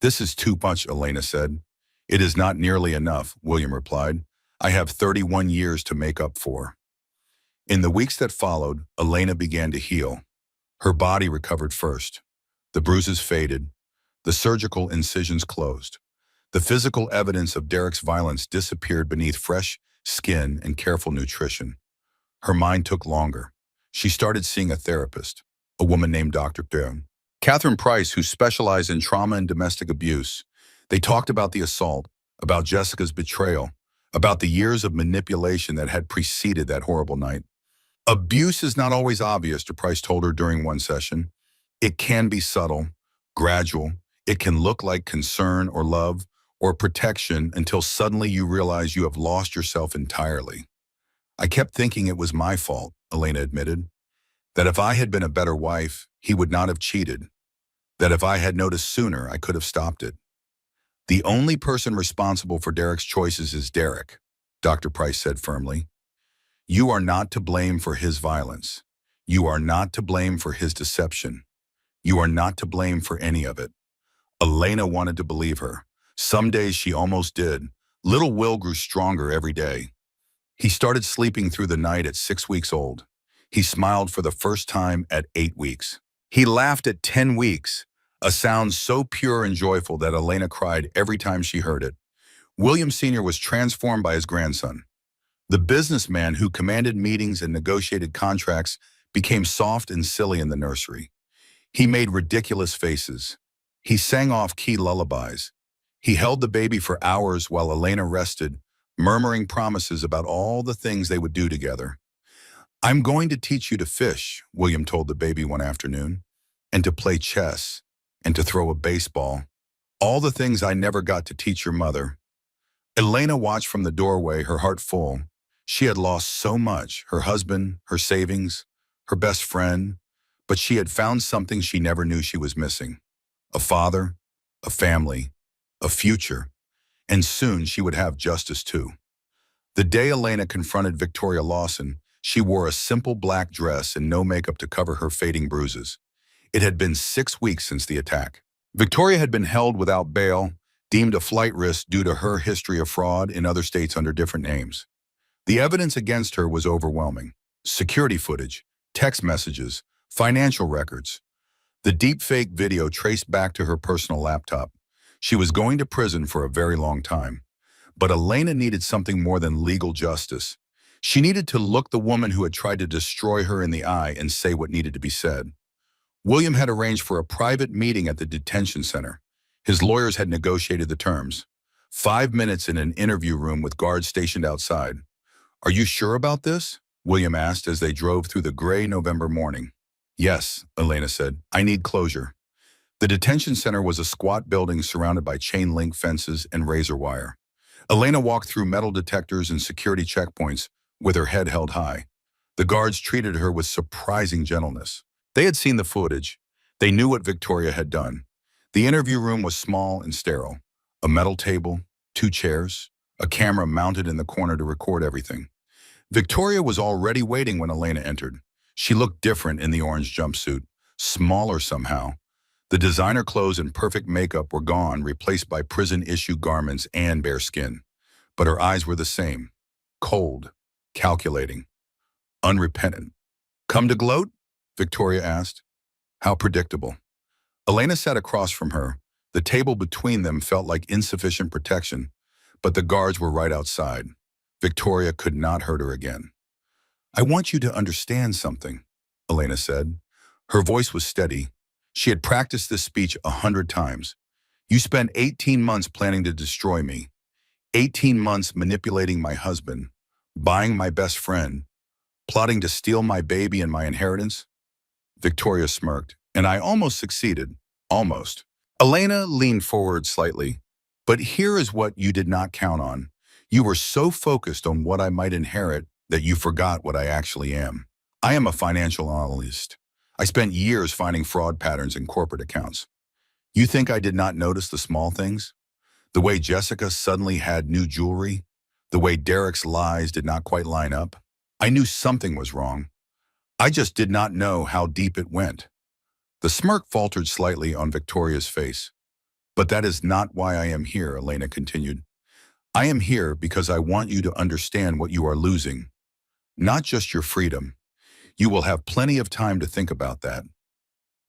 "This is too much," Elena said. "It is not nearly enough," William replied. "I have 31 years to make up for." In the weeks that followed, Elena began to heal. Her body recovered first. The bruises faded. The surgical incisions closed. The physical evidence of Derek's violence disappeared beneath fresh skin and careful nutrition. Her mind took longer. She started seeing a therapist, a woman named Dr. Catherine Price, who specialized in trauma and domestic abuse. They talked about the assault, about Jessica's betrayal, about the years of manipulation that had preceded that horrible night. "Abuse is not always obvious," Price told her during one session. "It can be subtle, gradual. It can look like concern or love or protection until suddenly you realize you have lost yourself entirely." "I kept thinking it was my fault," Elena admitted. "That if I had been a better wife, he would not have cheated. That if I had noticed sooner, I could have stopped it. The only person responsible for Derek's choices is Derek." Dr. Price said firmly. You are not to blame for his violence. You are not to blame for his deception. You are not to blame for any of it. Elena wanted to believe her. Some days she almost did. Little Will grew stronger every day. He started sleeping through the night at 6 weeks old. He smiled for the first time at 8 weeks. He laughed at 10 weeks, a sound so pure and joyful that Elena cried every time she heard it. William Sr. was transformed by his grandson. The businessman who commanded meetings and negotiated contracts became soft and silly in the nursery. He made ridiculous faces. He sang off-key lullabies. He held the baby for hours while Elena rested, murmuring promises about all the things they would do together. I'm going to teach you to fish, William told the baby one afternoon, and to play chess, and to throw a baseball. All the things I never got to teach your mother. Elena watched from the doorway, her heart full. She had lost so much, her husband, her savings, her best friend, but she had found something she never knew she was missing. A father, a family, a future, and soon she would have justice too. The day Elena confronted Victoria Lawson, she wore a simple black dress and no makeup to cover her fading bruises. It had been 6 weeks since the attack. Victoria had been held without bail, deemed a flight risk due to her history of fraud in other states under different names. The evidence against her was overwhelming. Security footage, text messages, financial records. The deepfake video traced back to her personal laptop. She was going to prison for a very long time. But Elena needed something more than legal justice. She needed to look the woman who had tried to destroy her in the eye and say what needed to be said. William had arranged for a private meeting at the detention center. His lawyers had negotiated the terms. 5 minutes in an interview room with guards stationed outside. Are you sure about this? William asked as they drove through the gray November morning. Yes, Elena said. I need closure. The detention center was a squat building surrounded by chain link fences and razor wire. Elena walked through metal detectors and security checkpoints with her head held high. The guards treated her with surprising gentleness. They had seen the footage. They knew what Victoria had done. The interview room was small and sterile. A metal table, 2 chairs, a camera mounted in the corner to record everything. Victoria was already waiting when Elena entered. She looked different in the orange jumpsuit, smaller somehow. The designer clothes and perfect makeup were gone, replaced by prison-issue garments and bare skin. But her eyes were the same, cold, calculating, unrepentant. Come to gloat? Victoria asked. How predictable. Elena sat across from her. The table between them felt like insufficient protection, but the guards were right outside. Victoria could not hurt her again. I want you to understand something, Elena said. Her voice was steady. She had practiced this speech 100 times. You spent 18 months planning to destroy me. 18 months manipulating my husband, buying my best friend, plotting to steal my baby and my inheritance. Victoria smirked, and I almost succeeded. Almost. Elena leaned forward slightly. But here is what you did not count on. You were so focused on what I might inherit that you forgot what I actually am. I am a financial analyst. I spent years finding fraud patterns in corporate accounts. You think I did not notice the small things? The way Jessica suddenly had new jewelry? The way Derek's lies did not quite line up? I knew something was wrong. I just did not know how deep it went. The smirk faltered slightly on Victoria's face. But that is not why I am here, Elena continued. I am here because I want you to understand what you are losing. Not just your freedom. You will have plenty of time to think about that.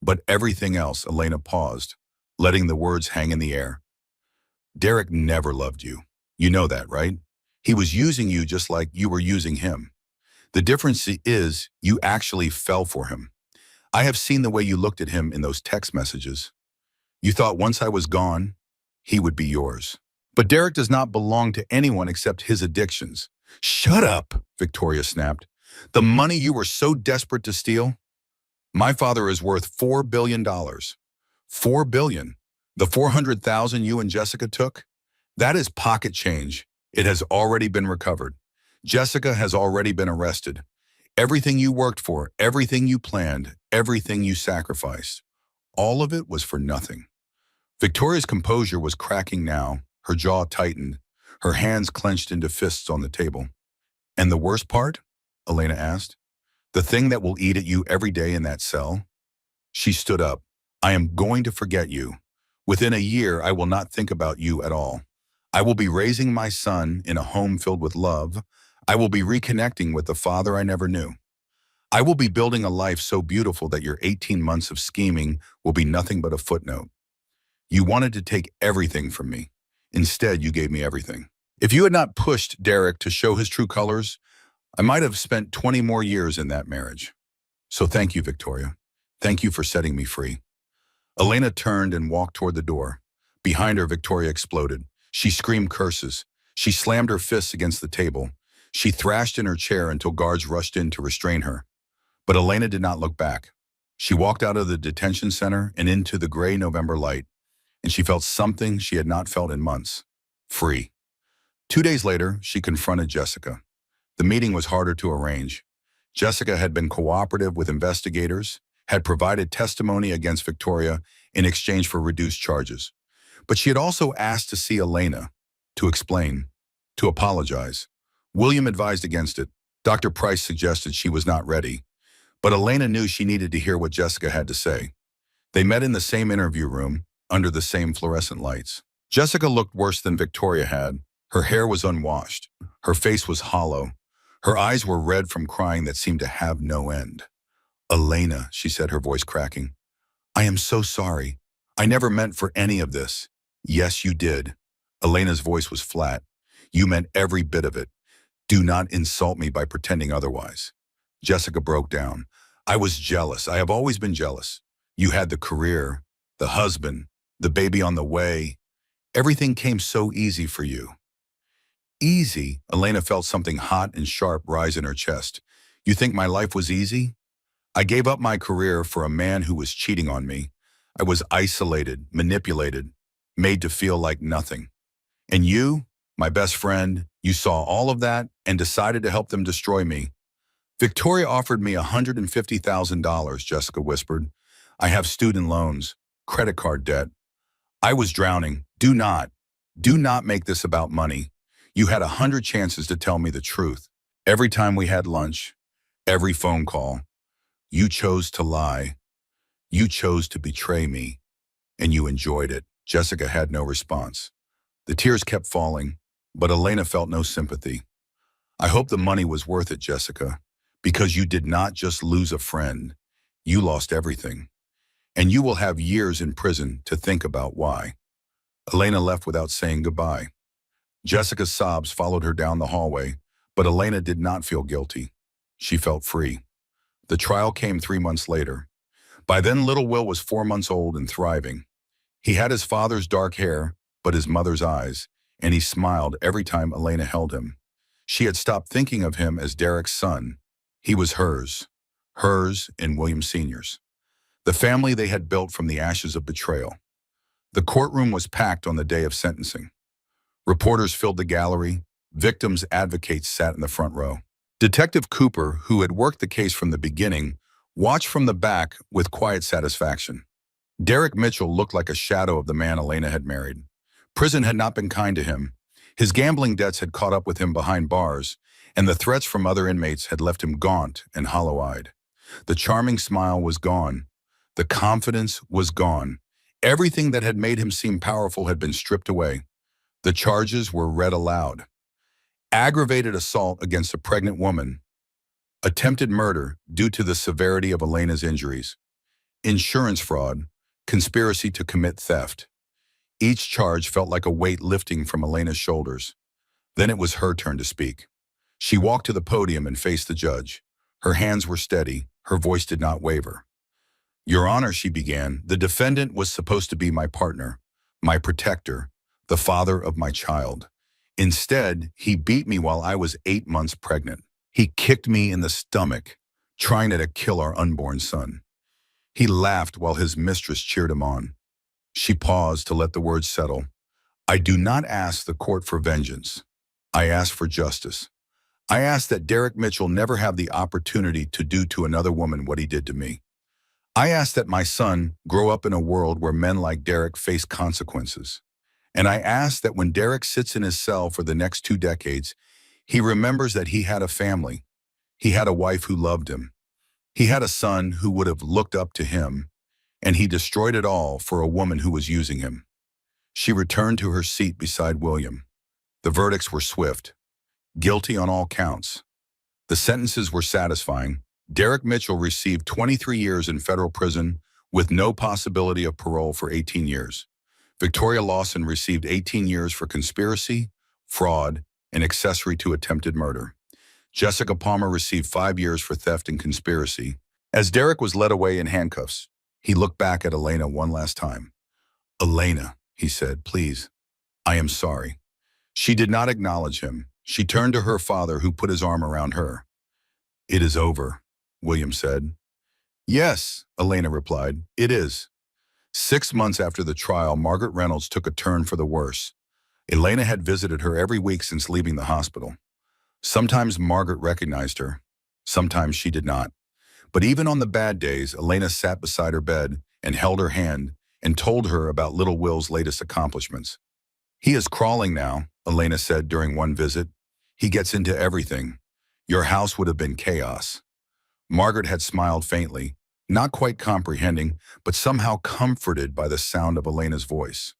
But everything else, Elena paused, letting the words hang in the air. Derek never loved you. You know that, right? He was using you just like you were using him. The difference is you actually fell for him. I have seen the way you looked at him in those text messages. You thought once I was gone, he would be yours. But Derek does not belong to anyone except his addictions. Shut up, Victoria snapped. The money you were so desperate to steal? My father is worth $4 billion. $4 billion. The 400,000 you and Jessica took? That is pocket change. It has already been recovered. Jessica has already been arrested. Everything you worked for, everything you planned, everything you sacrificed, all of it was for nothing. Victoria's composure was cracking now, her jaw tightened. her hands clenched into fists on the table. And the worst part? Elena asked. The thing that will eat at you every day in that cell? She stood up. I am going to forget you. Within a year, I will not think about you at all. I will be raising my son in a home filled with love. I will be reconnecting with the father I never knew. I will be building a life so beautiful that your 18 months of scheming will be nothing but a footnote. You wanted to take everything from me. Instead, you gave me everything. If you had not pushed Derek to show his true colors, I might have spent 20 more years in that marriage. So thank you, Victoria. Thank you for setting me free. Elena turned and walked toward the door. Behind her, Victoria exploded. She screamed curses. She slammed her fists against the table. She thrashed in her chair until guards rushed in to restrain her. But Elena did not look back. She walked out of the detention center and into the gray November light, and she felt something she had not felt in months. Free. 2 days later, she confronted Jessica. The meeting was harder to arrange. Jessica had been cooperative with investigators, had provided testimony against Victoria in exchange for reduced charges. But she had also asked to see Elena, to explain, to apologize. William advised against it. Dr. Price suggested she was not ready. But Elena knew she needed to hear what Jessica had to say. They met in the same interview room, under the same fluorescent lights. Jessica looked worse than Victoria had. Her hair was unwashed. Her face was hollow. Her eyes were red from crying that seemed to have no end. Elena, she said, her voice cracking. I am so sorry. I never meant for any of this. Yes, you did. Elena's voice was flat. You meant every bit of it. Do not insult me by pretending otherwise. Jessica broke down. I was jealous. I have always been jealous. You had the career, the husband, the baby on the way. Everything came so easy for you. Easy? Elena felt something hot and sharp rise in her chest. You think my life was easy? I gave up my career for a man who was cheating on me. I was isolated, manipulated, made to feel like nothing. And you, my best friend, you saw all of that and decided to help them destroy me. Victoria offered me $150,000, Jessica whispered. I have student loans, credit card debt. I was drowning. Do not make this about money. You had 100 chances to tell me the truth. Every time we had lunch, every phone call, you chose to lie. You chose to betray me, and you enjoyed it. Jessica had no response. The tears kept falling, but Elena felt no sympathy. I hope the money was worth it, Jessica, because you did not just lose a friend. You lost everything. And you will have years in prison to think about why. Elena left without saying goodbye. Jessica's sobs followed her down the hallway, but Elena did not feel guilty. She felt free. The trial came 3 months later. By then, little Will was 4 months old and thriving. He had his father's dark hair, but his mother's eyes, and he smiled every time Elena held him. She had stopped thinking of him as Derek's son. He was hers and William Sr.'s. The family they had built from the ashes of betrayal. The courtroom was packed on the day of sentencing. Reporters filled the gallery. Victims' advocates sat in the front row. Detective Cooper, who had worked the case from the beginning, watched from the back with quiet satisfaction. Derek Mitchell looked like a shadow of the man Elena had married. Prison had not been kind to him. His gambling debts had caught up with him behind bars, and the threats from other inmates had left him gaunt and hollow-eyed. The charming smile was gone. The confidence was gone. Everything that had made him seem powerful had been stripped away. The charges were read aloud. Aggravated assault against a pregnant woman. Attempted murder due to the severity of Elena's injuries. Insurance fraud. Conspiracy to commit theft. Each charge felt like a weight lifting from Elena's shoulders. Then it was her turn to speak. She walked to the podium and faced the judge. Her hands were steady. Her voice did not waver. Your Honor, she began, the defendant was supposed to be my partner, my protector, the father of my child. Instead, he beat me while I was 8 months pregnant. He kicked me in the stomach, trying to kill our unborn son. He laughed while his mistress cheered him on. She paused to let the words settle. I do not ask the court for vengeance. I ask for justice. I ask that Derek Mitchell never have the opportunity to do to another woman what he did to me. I ask that my son grow up in a world where men like Derek face consequences. And I ask that when Derek sits in his cell for the next 2 decades, he remembers that he had a family. He had a wife who loved him. He had a son who would have looked up to him, and he destroyed it all for a woman who was using him. She returned to her seat beside William. The verdicts were swift. Guilty on all counts. The sentences were satisfying. Derek Mitchell received 23 years in federal prison with no possibility of parole for 18 years. Victoria Lawson received 18 years for conspiracy, fraud, and accessory to attempted murder. Jessica Palmer received 5 years for theft and conspiracy. As Derek was led away in handcuffs, he looked back at Elena one last time. "Elena," he said, "please, I am sorry." She did not acknowledge him. She turned to her father, who put his arm around her. "It is over," William said. "Yes," Elena replied, "it is." 6 months after the trial, Margaret Reynolds took a turn for the worse. Elena had visited her every week since leaving the hospital. Sometimes Margaret recognized her. Sometimes she did not. But even on the bad days, Elena sat beside her bed and held her hand and told her about little Will's latest accomplishments. "He is crawling now," Elena said during one visit. "He gets into everything. Your house would have been chaos." Margaret had smiled faintly, not quite comprehending, but somehow comforted by the sound of Elena's voice.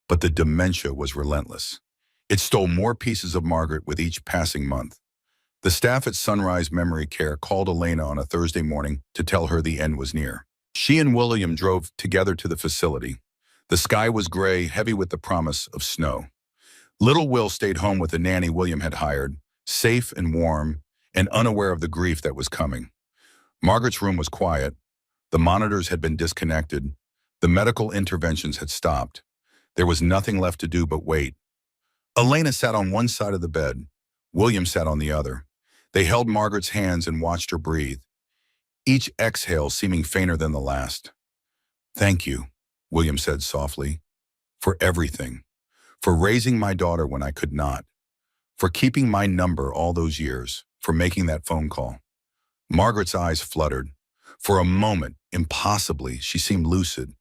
But the dementia was relentless. It stole more pieces of Margaret with each passing month. The staff at Sunrise Memory Care called Elena on a Thursday morning to tell her the end was near. She and William drove together to the facility. The sky was gray, heavy with the promise of snow. Little Will stayed home with the nanny William had hired, safe and warm, and unaware of the grief that was coming. Margaret's room was quiet. The monitors had been disconnected. The medical interventions had stopped. There was nothing left to do but wait. Elena sat on one side of the bed. William sat on the other. They held Margaret's hands and watched her breathe, each exhale seeming fainter than the last. "Thank you," William said softly, "for everything, for raising my daughter when I could not, for keeping my number all those years, for making that phone call." Margaret's eyes fluttered. For a moment, impossibly, she seemed lucid.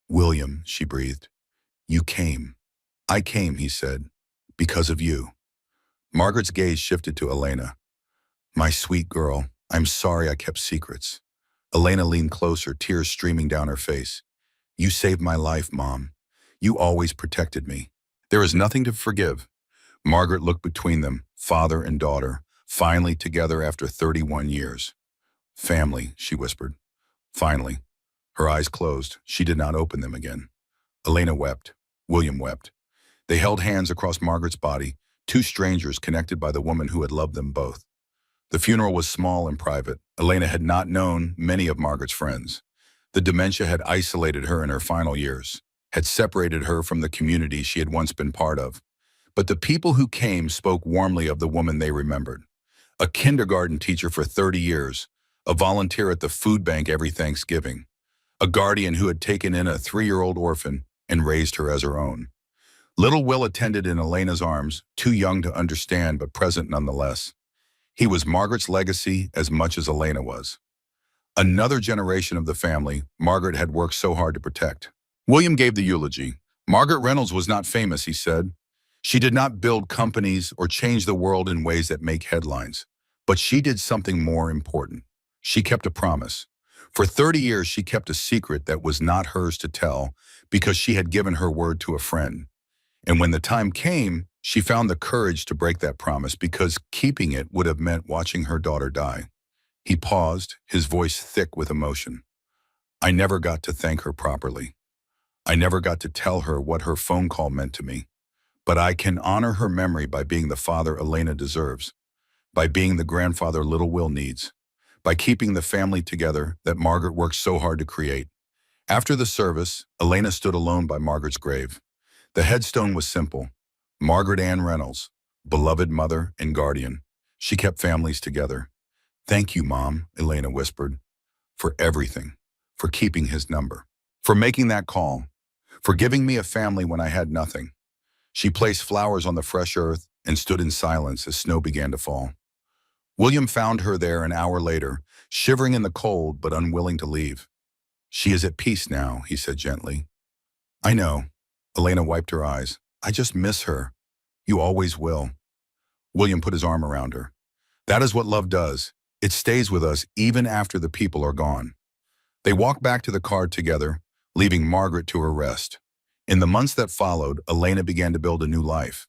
"William," she breathed, "you came." "I came," he said, "because of you." Margaret's gaze shifted to Elena. "My sweet girl, I'm sorry I kept secrets." Elena leaned closer, tears streaming down her face. "You saved my life, Mom. You always protected me." "There is nothing to forgive." Margaret looked between them, father and daughter, finally together after 31 years. "Family," she whispered. Finally. Her eyes closed. She did not open them again. Elena wept. William wept. They held hands across Margaret's body, two strangers connected by the woman who had loved them both. The funeral was small and private. Elena had not known many of Margaret's friends. The dementia had isolated her in her final years, had separated her from the community she had once been part of. But the people who came spoke warmly of the woman they remembered. A kindergarten teacher for 30 years, a volunteer at the food bank every Thanksgiving, a guardian who had taken in a 3-year-old orphan and raised her as her own. Little Will attended in Elena's arms, too young to understand but present nonetheless. He was Margaret's legacy as much as Elena was. Another generation of the family Margaret had worked so hard to protect. William gave the eulogy. Margaret Reynolds was not famous, he said. She did not build companies or change the world in ways that make headlines. But she did something more important. She kept a promise. For 30 years, she kept a secret that was not hers to tell because she had given her word to a friend. And when the time came, she found the courage to break that promise because keeping it would have meant watching her daughter die. He paused, his voice thick with emotion. "I never got to thank her properly. I never got to tell her what her phone call meant to me. But I can honor her memory by being the father Elena deserves, by being the grandfather little Will needs, by keeping the family together that Margaret worked so hard to create." After the service, Elena stood alone by Margaret's grave. The headstone was simple. Margaret Ann Reynolds, beloved mother and guardian. She kept families together. "Thank you, Mom," Elena whispered, "for everything, for keeping his number, for making that call, for giving me a family when I had nothing." She placed flowers on the fresh earth and stood in silence as snow began to fall. William found her there an hour later, shivering in the cold but unwilling to leave. "She is at peace now," he said gently. "I know. Elena wiped her eyes. I just miss her. You always will. William put his arm around her. That is what love does. It stays with us even after the people are gone. They walked back to the car together, leaving Margaret to her rest. In the months that followed, Elena began to build a new life.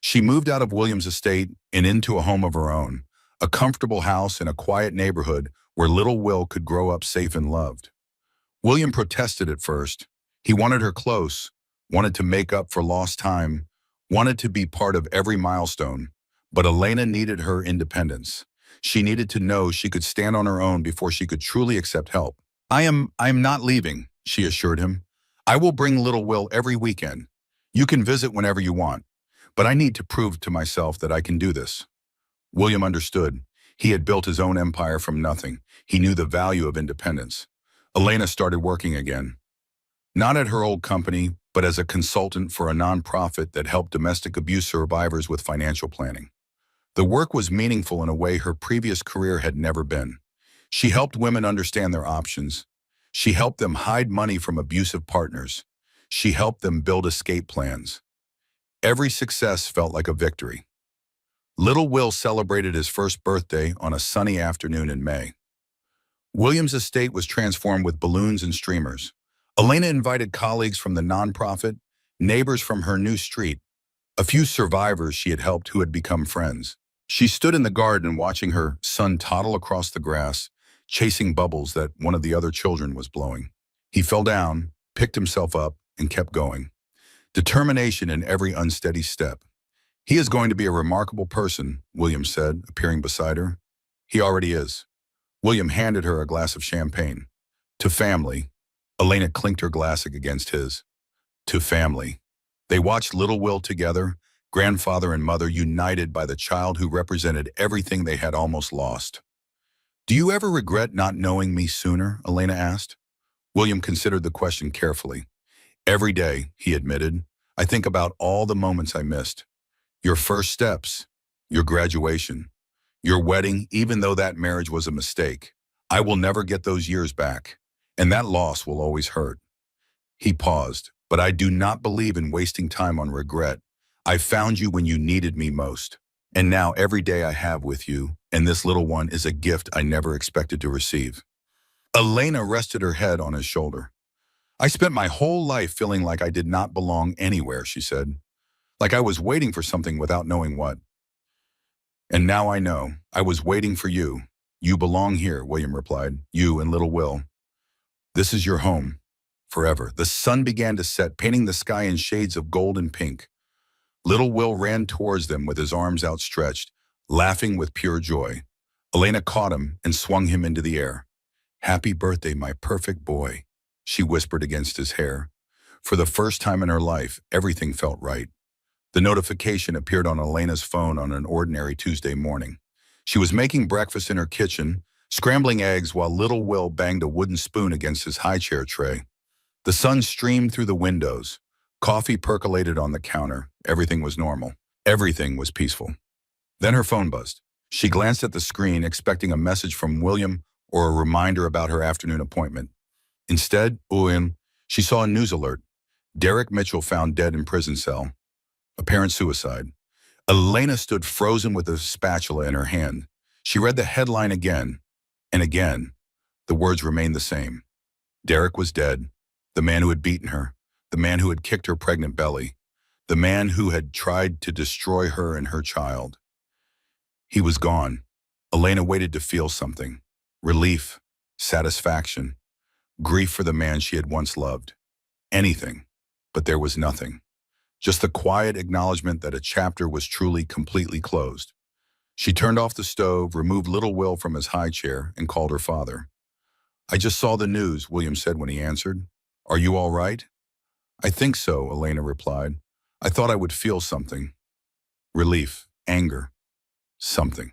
She moved out of William's estate and into a home of her own, a comfortable house in a quiet neighborhood where little Will could grow up safe and loved. William protested at first. He wanted her close, wanted to make up for lost time, wanted to be part of every milestone, but Elena needed her independence. She needed to know she could stand on her own before she could truly accept help. I am not leaving, she assured him. I will bring little Will every weekend. You can visit whenever you want, but I need to prove to myself that I can do this. William understood. He had built his own empire from nothing. He knew the value of independence. Elena started working again. Not at her old company, but as a consultant for a nonprofit that helped domestic abuse survivors with financial planning. The work was meaningful in a way her previous career had never been. She helped women understand their options. She helped them hide money from abusive partners. She helped them build escape plans. Every success felt like a victory. Little Will celebrated his first birthday on a sunny afternoon in May. William's estate was transformed with balloons and streamers. Elena invited colleagues from the nonprofit, neighbors from her new street, a few survivors she had helped who had become friends. She stood in the garden watching her son toddle across the grass, chasing bubbles that one of the other children was blowing. He fell down, picked himself up, and kept going. Determination in every unsteady step. He is going to be a remarkable person, William said, appearing beside her. He already is. William handed her a glass of champagne. To family. Elena clinked her glass against his. To family. They watched little Will together, grandfather and mother united by the child who represented everything they had almost lost. Do you ever regret not knowing me sooner? Elena asked. William considered the question carefully. Every day, he admitted, I think about all the moments I missed. Your first steps, your graduation, your wedding, even though that marriage was a mistake. I will never get those years back, and that loss will always hurt. He paused, but I do not believe in wasting time on regret. I found you when you needed me most. And now every day I have with you, and this little one is a gift I never expected to receive. Elena rested her head on his shoulder. I spent my whole life feeling like I did not belong anywhere, she said. Like I was waiting for something without knowing what. And now I know. I was waiting for you. You belong here, William replied. You and little Will. This is your home. Forever. The sun began to set, painting the sky in shades of gold and pink. Little Will ran towards them with his arms outstretched, laughing with pure joy. Elena caught him and swung him into the air. Happy birthday, my perfect boy, she whispered against his hair. For the first time in her life, everything felt right. The notification appeared on Elena's phone on an ordinary Tuesday morning. She was making breakfast in her kitchen, scrambling eggs while little Will banged a wooden spoon against his high chair tray. The sun streamed through the windows. Coffee percolated on the counter. Everything was normal. Everything was peaceful. Then her phone buzzed. She glanced at the screen, expecting a message from William or a reminder about her afternoon appointment. Instead, she saw a news alert. Derek Mitchell found dead in prison cell. Apparent suicide. Elena stood frozen with a spatula in her hand. She read the headline again and again. The words remained the same. Derek was dead. The man who had beaten her. The man who had kicked her pregnant belly. The man who had tried to destroy her and her child. He was gone. Elena waited to feel something. Relief, satisfaction, grief for the man she had once loved. Anything, but there was nothing. Just the quiet acknowledgement that a chapter was truly completely closed. She turned off the stove, removed little Will from his high chair, and called her father. I just saw the news, William said when he answered. Are you all right? I think so, Elena replied. I thought I would feel something. Relief, anger, something.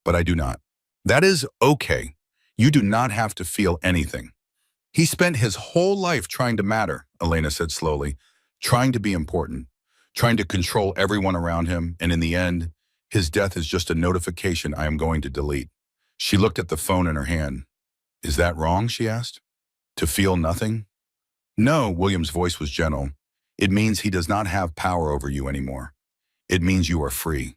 But I do not. That is okay. You do not have to feel anything. He spent his whole life trying to matter, Elena said slowly, trying to be important, trying to control everyone around him, and in the end, his death is just a notification I am going to delete. She looked at the phone in her hand. Is that wrong, she asked? To feel nothing? No, William's voice was gentle. It means he does not have power over you anymore. It means you are free.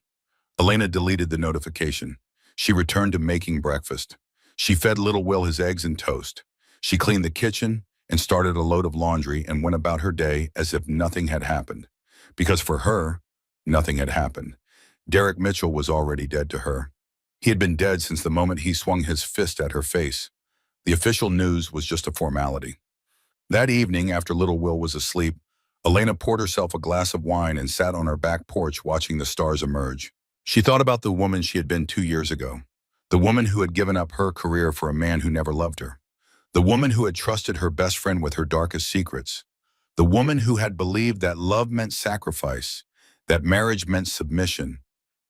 Elena deleted the notification. She returned to making breakfast. She fed little Will his eggs and toast. She cleaned the kitchen and started a load of laundry and went about her day as if nothing had happened. Because for her, nothing had happened. Derek Mitchell was already dead to her. He had been dead since the moment he swung his fist at her face. The official news was just a formality. That evening, after little Will was asleep, Elena poured herself a glass of wine and sat on her back porch watching the stars emerge. She thought about the woman she had been 2 years ago, the woman who had given up her career for a man who never loved her, the woman who had trusted her best friend with her darkest secrets, the woman who had believed that love meant sacrifice, that marriage meant submission,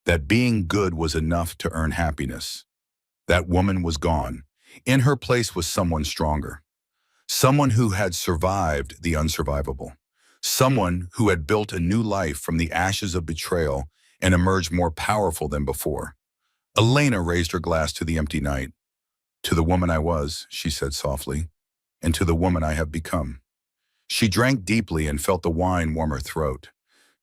that being good was enough to earn happiness. That woman was gone. In her place was someone stronger. Someone who had survived the unsurvivable. Someone who had built a new life from the ashes of betrayal and emerged more powerful than before. Elena raised her glass to the empty night. "To the woman I was," she said softly, "and to the woman I have become." She drank deeply and felt the wine warm her throat.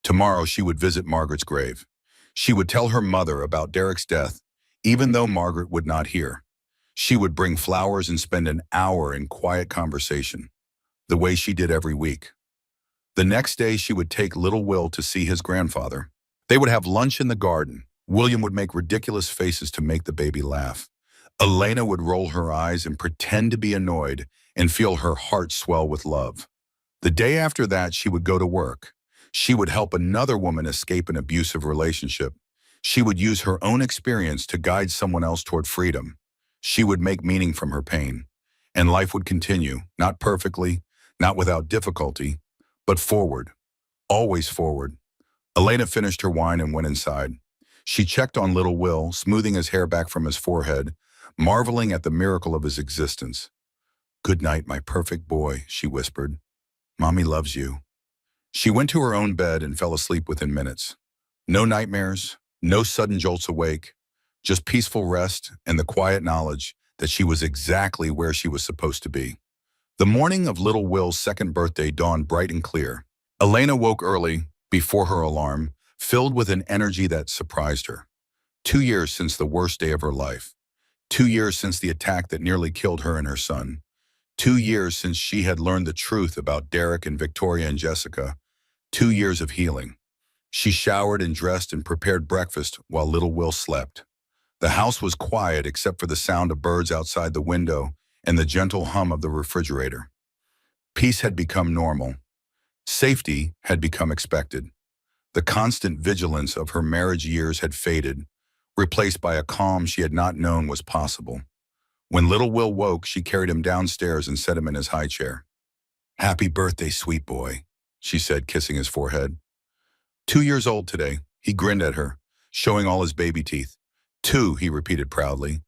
Tomorrow she would visit Margaret's grave. She would tell her mother about Derek's death, even though Margaret would not hear. She would bring flowers and spend an hour in quiet conversation, the way she did every week. The next day she would take little Will to see his grandfather. They would have lunch in the garden. William would make ridiculous faces to make the baby laugh. Elena would roll her eyes and pretend to be annoyed and feel her heart swell with love. The day after that, she would go to work. She would help another woman escape an abusive relationship. She would use her own experience to guide someone else toward freedom. She would make meaning from her pain. And life would continue, not perfectly, not without difficulty, but forward, always forward. Elena finished her wine and went inside. She checked on little Will, smoothing his hair back from his forehead, marveling at the miracle of his existence. "Good night, my perfect boy," she whispered. "Mommy loves you." She went to her own bed and fell asleep within minutes. No nightmares, no sudden jolts awake, just peaceful rest and the quiet knowledge that she was exactly where she was supposed to be. The morning of little Will's second birthday dawned bright and clear. Elena woke early, before her alarm, filled with an energy that surprised her. 2 years since the worst day of her life. 2 years since the attack that nearly killed her and her son. 2 years since she had learned the truth about Derek and Victoria and Jessica. 2 years of healing. She showered and dressed and prepared breakfast while little Will slept. The house was quiet except for the sound of birds outside the window and the gentle hum of the refrigerator. Peace had become normal. Safety had become expected. The constant vigilance of her marriage years had faded, replaced by a calm she had not known was possible. When little Will woke, she carried him downstairs and set him in his high chair. "Happy birthday, sweet boy," she said, kissing his forehead. 2 years old today, he grinned at her, showing all his baby teeth. 2, he repeated proudly.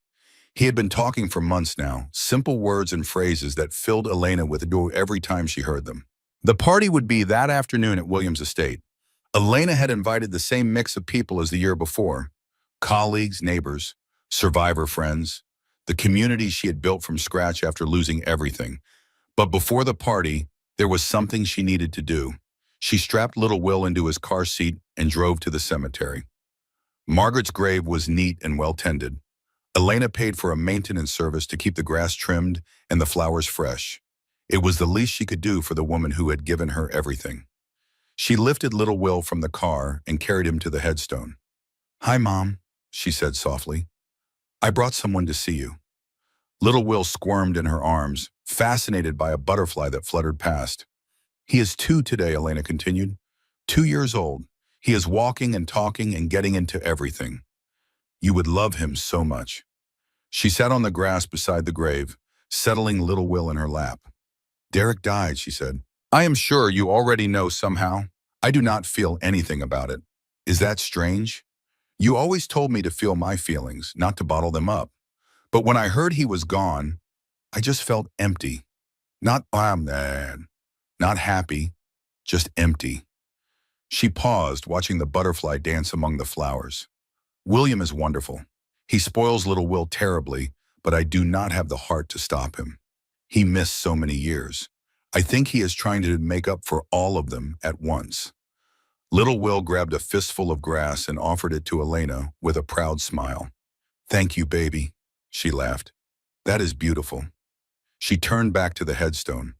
He had been talking for months now, simple words and phrases that filled Elena with joy every time she heard them. The party would be that afternoon at William's estate. Elena had invited the same mix of people as the year before. Colleagues, neighbors, survivor friends, the community she had built from scratch after losing everything. But before the party, there was something she needed to do. She strapped little Will into his car seat and drove to the cemetery. Margaret's grave was neat and well tended. Elena paid for a maintenance service to keep the grass trimmed and the flowers fresh. It was the least she could do for the woman who had given her everything. She lifted little Will from the car and carried him to the headstone. "Hi, Mom," she said softly. "I brought someone to see you." Little Will squirmed in her arms, fascinated by a butterfly that fluttered past. "He is 2 today," Elena continued. 2 years old. He is walking and talking and getting into everything. You would love him so much." She sat on the grass beside the grave, settling little Will in her lap. "Derek died," she said. "I am sure you already know somehow. I do not feel anything about it. Is that strange? You always told me to feel my feelings, not to bottle them up. But when I heard he was gone, I just felt empty. Not mad, not happy, just empty." She paused, watching the butterfly dance among the flowers. "William is wonderful. He spoils little Will terribly, but I do not have the heart to stop him. He missed so many years. I think he is trying to make up for all of them at once. Little Will grabbed a fistful of grass and offered it to Elena with a proud smile. Thank you, baby, she laughed. That is beautiful. She turned back to the headstone.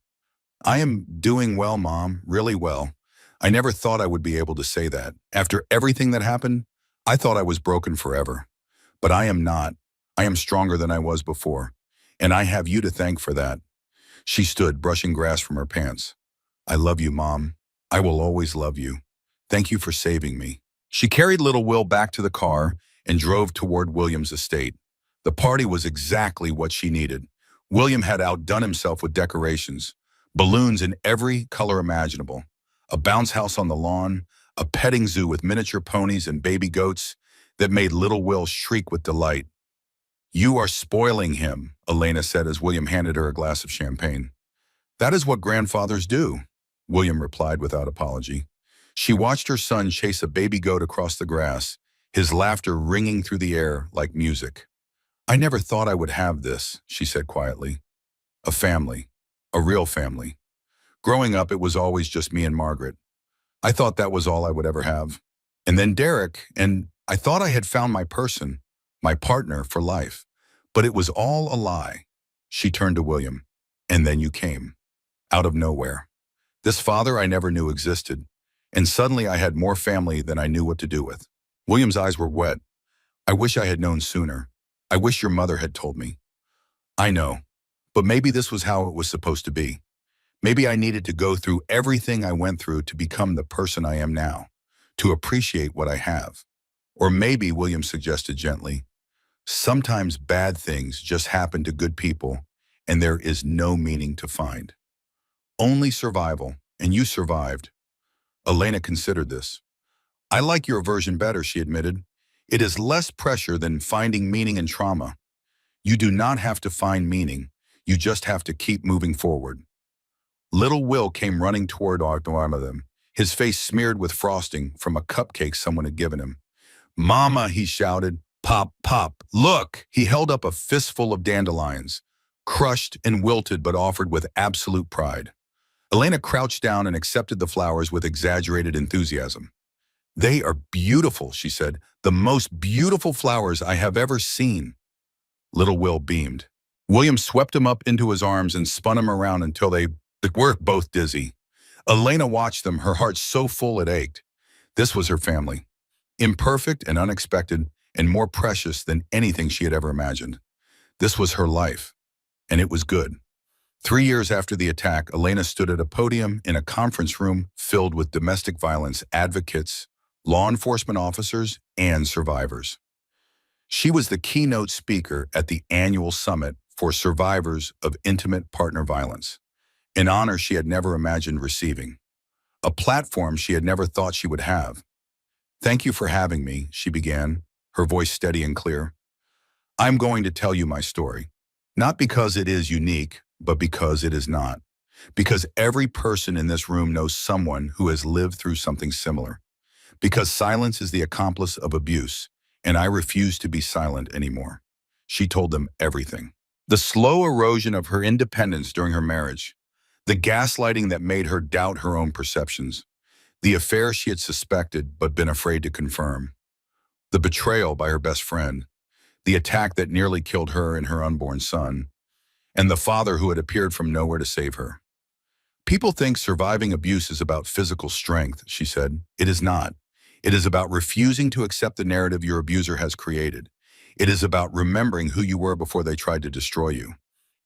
I am doing well, Mom, really well. I never thought I would be able to say that. After everything that happened, I thought I was broken forever. But I am not. I am stronger than I was before. And I have you to thank for that. She stood, brushing grass from her pants. I love you, Mom. I will always love you. Thank you for saving me. She carried little Will back to the car and drove toward William's estate. The party was exactly what she needed. William had outdone himself with decorations, balloons in every color imaginable, a bounce house on the lawn, a petting zoo with miniature ponies and baby goats that made little Will shriek with delight. You are spoiling him, Elena said as William handed her a glass of champagne. That is what grandfathers do, William replied without apology. She watched her son chase a baby goat across the grass, his laughter ringing through the air like music. I never thought I would have this, she said quietly. A family. A real family. Growing up, it was always just me and Margaret. I thought that was all I would ever have. And then Derek, and I thought I had found my person, my partner for life. But it was all a lie. She turned to William. And then you came. Out of nowhere. This father I never knew existed. And suddenly I had more family than I knew what to do with. William's eyes were wet. I wish I had known sooner. I wish your mother had told me. I know. But maybe this was how it was supposed to be. Maybe I needed to go through everything I went through to become the person I am now, to appreciate what I have. Or maybe, William suggested gently, sometimes bad things just happen to good people, and there is no meaning to find. Only survival, and you survived. Elena considered this. I like your version better, she admitted. It is less pressure than finding meaning in trauma. You do not have to find meaning. You just have to keep moving forward. Little Will came running toward one of them, his face smeared with frosting from a cupcake someone had given him. Mama, he shouted. Pop, pop, look! He held up a fistful of dandelions, crushed and wilted but offered with absolute pride. Elena crouched down and accepted the flowers with exaggerated enthusiasm. They are beautiful, she said. The most beautiful flowers I have ever seen. Little Will beamed. William swept him up into his arms and spun him around until they were both dizzy. Elena watched them, her heart so full it ached. This was her family. Imperfect and unexpected, and more precious than anything she had ever imagined. This was her life, and it was good. 3 years after the attack, Elena stood at a podium in a conference room filled with domestic violence advocates, law enforcement officers, and survivors. She was the keynote speaker at the annual summit for survivors of intimate partner violence, an honor she had never imagined receiving, a platform she had never thought she would have. Thank you for having me, she began, her voice steady and clear. I'm going to tell you my story, not because it is unique, but because it is not. Because every person in this room knows someone who has lived through something similar. Because silence is the accomplice of abuse, and I refuse to be silent anymore. She told them everything. The slow erosion of her independence during her marriage, the gaslighting that made her doubt her own perceptions, the affair she had suspected but been afraid to confirm, the betrayal by her best friend, the attack that nearly killed her and her unborn son, and the father who had appeared from nowhere to save her. People think surviving abuse is about physical strength, she said. It is not. It is about refusing to accept the narrative your abuser has created. It is about remembering who you were before they tried to destroy you.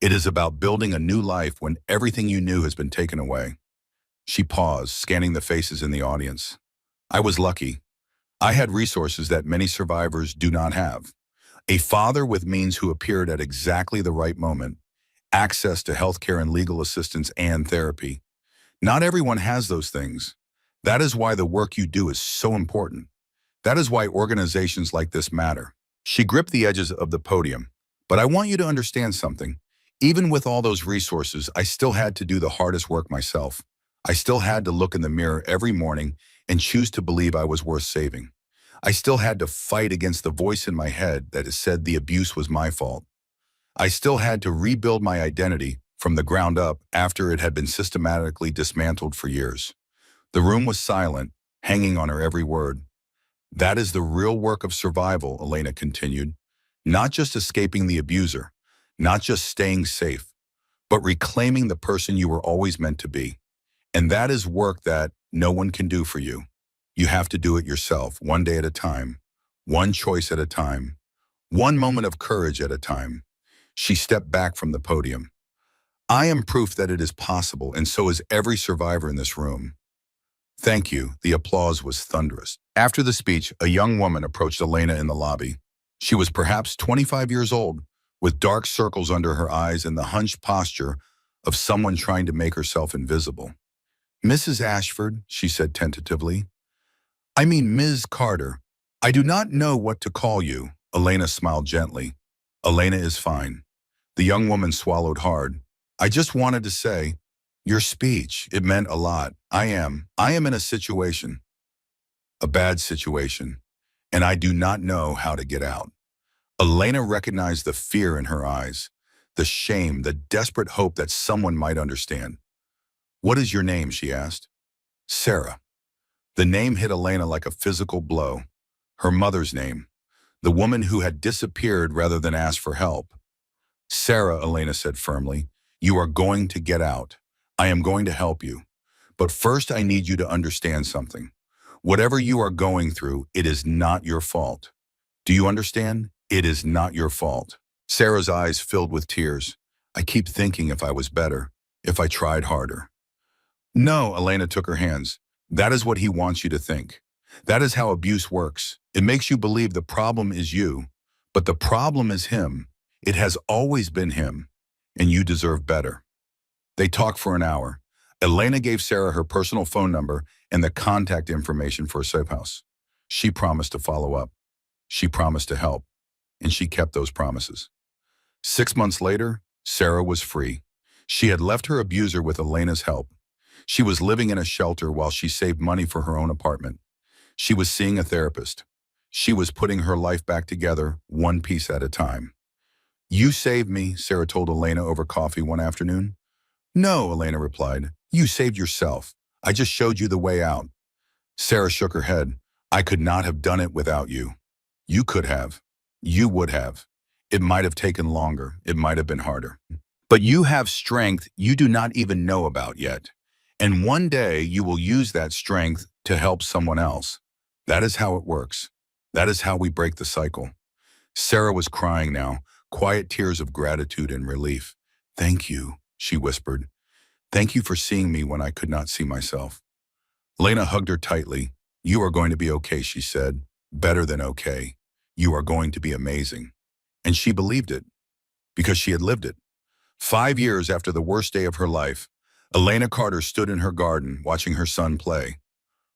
It is about building a new life when everything you knew has been taken away. She paused, scanning the faces in the audience. I was lucky. I had resources that many survivors do not have. A father with means who appeared at exactly the right moment, access to healthcare and legal assistance and therapy. Not everyone has those things. That is why the work you do is so important. That is why organizations like this matter. She gripped the edges of the podium. But I want you to understand something. Even with all those resources, I still had to do the hardest work myself. I still had to look in the mirror every morning and choose to believe I was worth saving. I still had to fight against the voice in my head that has said the abuse was my fault. I still had to rebuild my identity from the ground up after it had been systematically dismantled for years. The room was silent, hanging on her every word. That is the real work of survival, Elena continued. Not just escaping the abuser, not just staying safe, but reclaiming the person you were always meant to be. And that is work that no one can do for you. You have to do it yourself, one day at a time, one choice at a time, one moment of courage at a time. She stepped back from the podium. I am proof that it is possible, and so is every survivor in this room. Thank you. The applause was thunderous. After the speech, a young woman approached Elena in the lobby. She was perhaps 25 years old, with dark circles under her eyes and the hunched posture of someone trying to make herself invisible. Mrs. Ashford, she said tentatively. I mean, Ms. Carter. I do not know what to call you. Elena smiled gently. Elena is fine. The young woman swallowed hard. I just wanted to say, your speech, it meant a lot. I am in a situation, a bad situation, and I do not know how to get out. Elena recognized the fear in her eyes, the shame, the desperate hope that someone might understand. What is your name, she asked. Sarah. The name hit Elena like a physical blow. Her mother's name, the woman who had disappeared rather than ask for help. Sarah, Elena said firmly, you are going to get out. I am going to help you. But first I need you to understand something. Whatever you are going through, it is not your fault. Do you understand? It is not your fault. Sarah's eyes filled with tears. I keep thinking if I was better, if I tried harder. No, Elena took her hands. That is what he wants you to think. That is how abuse works. It makes you believe the problem is you, but the problem is him. It has always been him, and you deserve better. They talked for an hour. Elena gave Sarah her personal phone number and the contact information for a safe house. She promised to follow up. She promised to help, and she kept those promises. 6 months later, Sarah was free. She had left her abuser with Elena's help. She was living in a shelter while she saved money for her own apartment. She was seeing a therapist. She was putting her life back together, one piece at a time. You saved me, Sarah told Elena over coffee one afternoon. No, Elena replied. You saved yourself. I just showed you the way out. Sarah shook her head. I could not have done it without you. You could have. You would have. It might have taken longer. It might have been harder. But you have strength you do not even know about yet. And one day you will use that strength to help someone else. That is how it works. That is how we break the cycle. Sarah was crying now, quiet tears of gratitude and relief. Thank you, she whispered. Thank you for seeing me when I could not see myself. Lena hugged her tightly. You are going to be okay, she said. Better than okay. You are going to be amazing. And she believed it, because she had lived it. 5 years after the worst day of her life, Elena Carter stood in her garden watching her son play.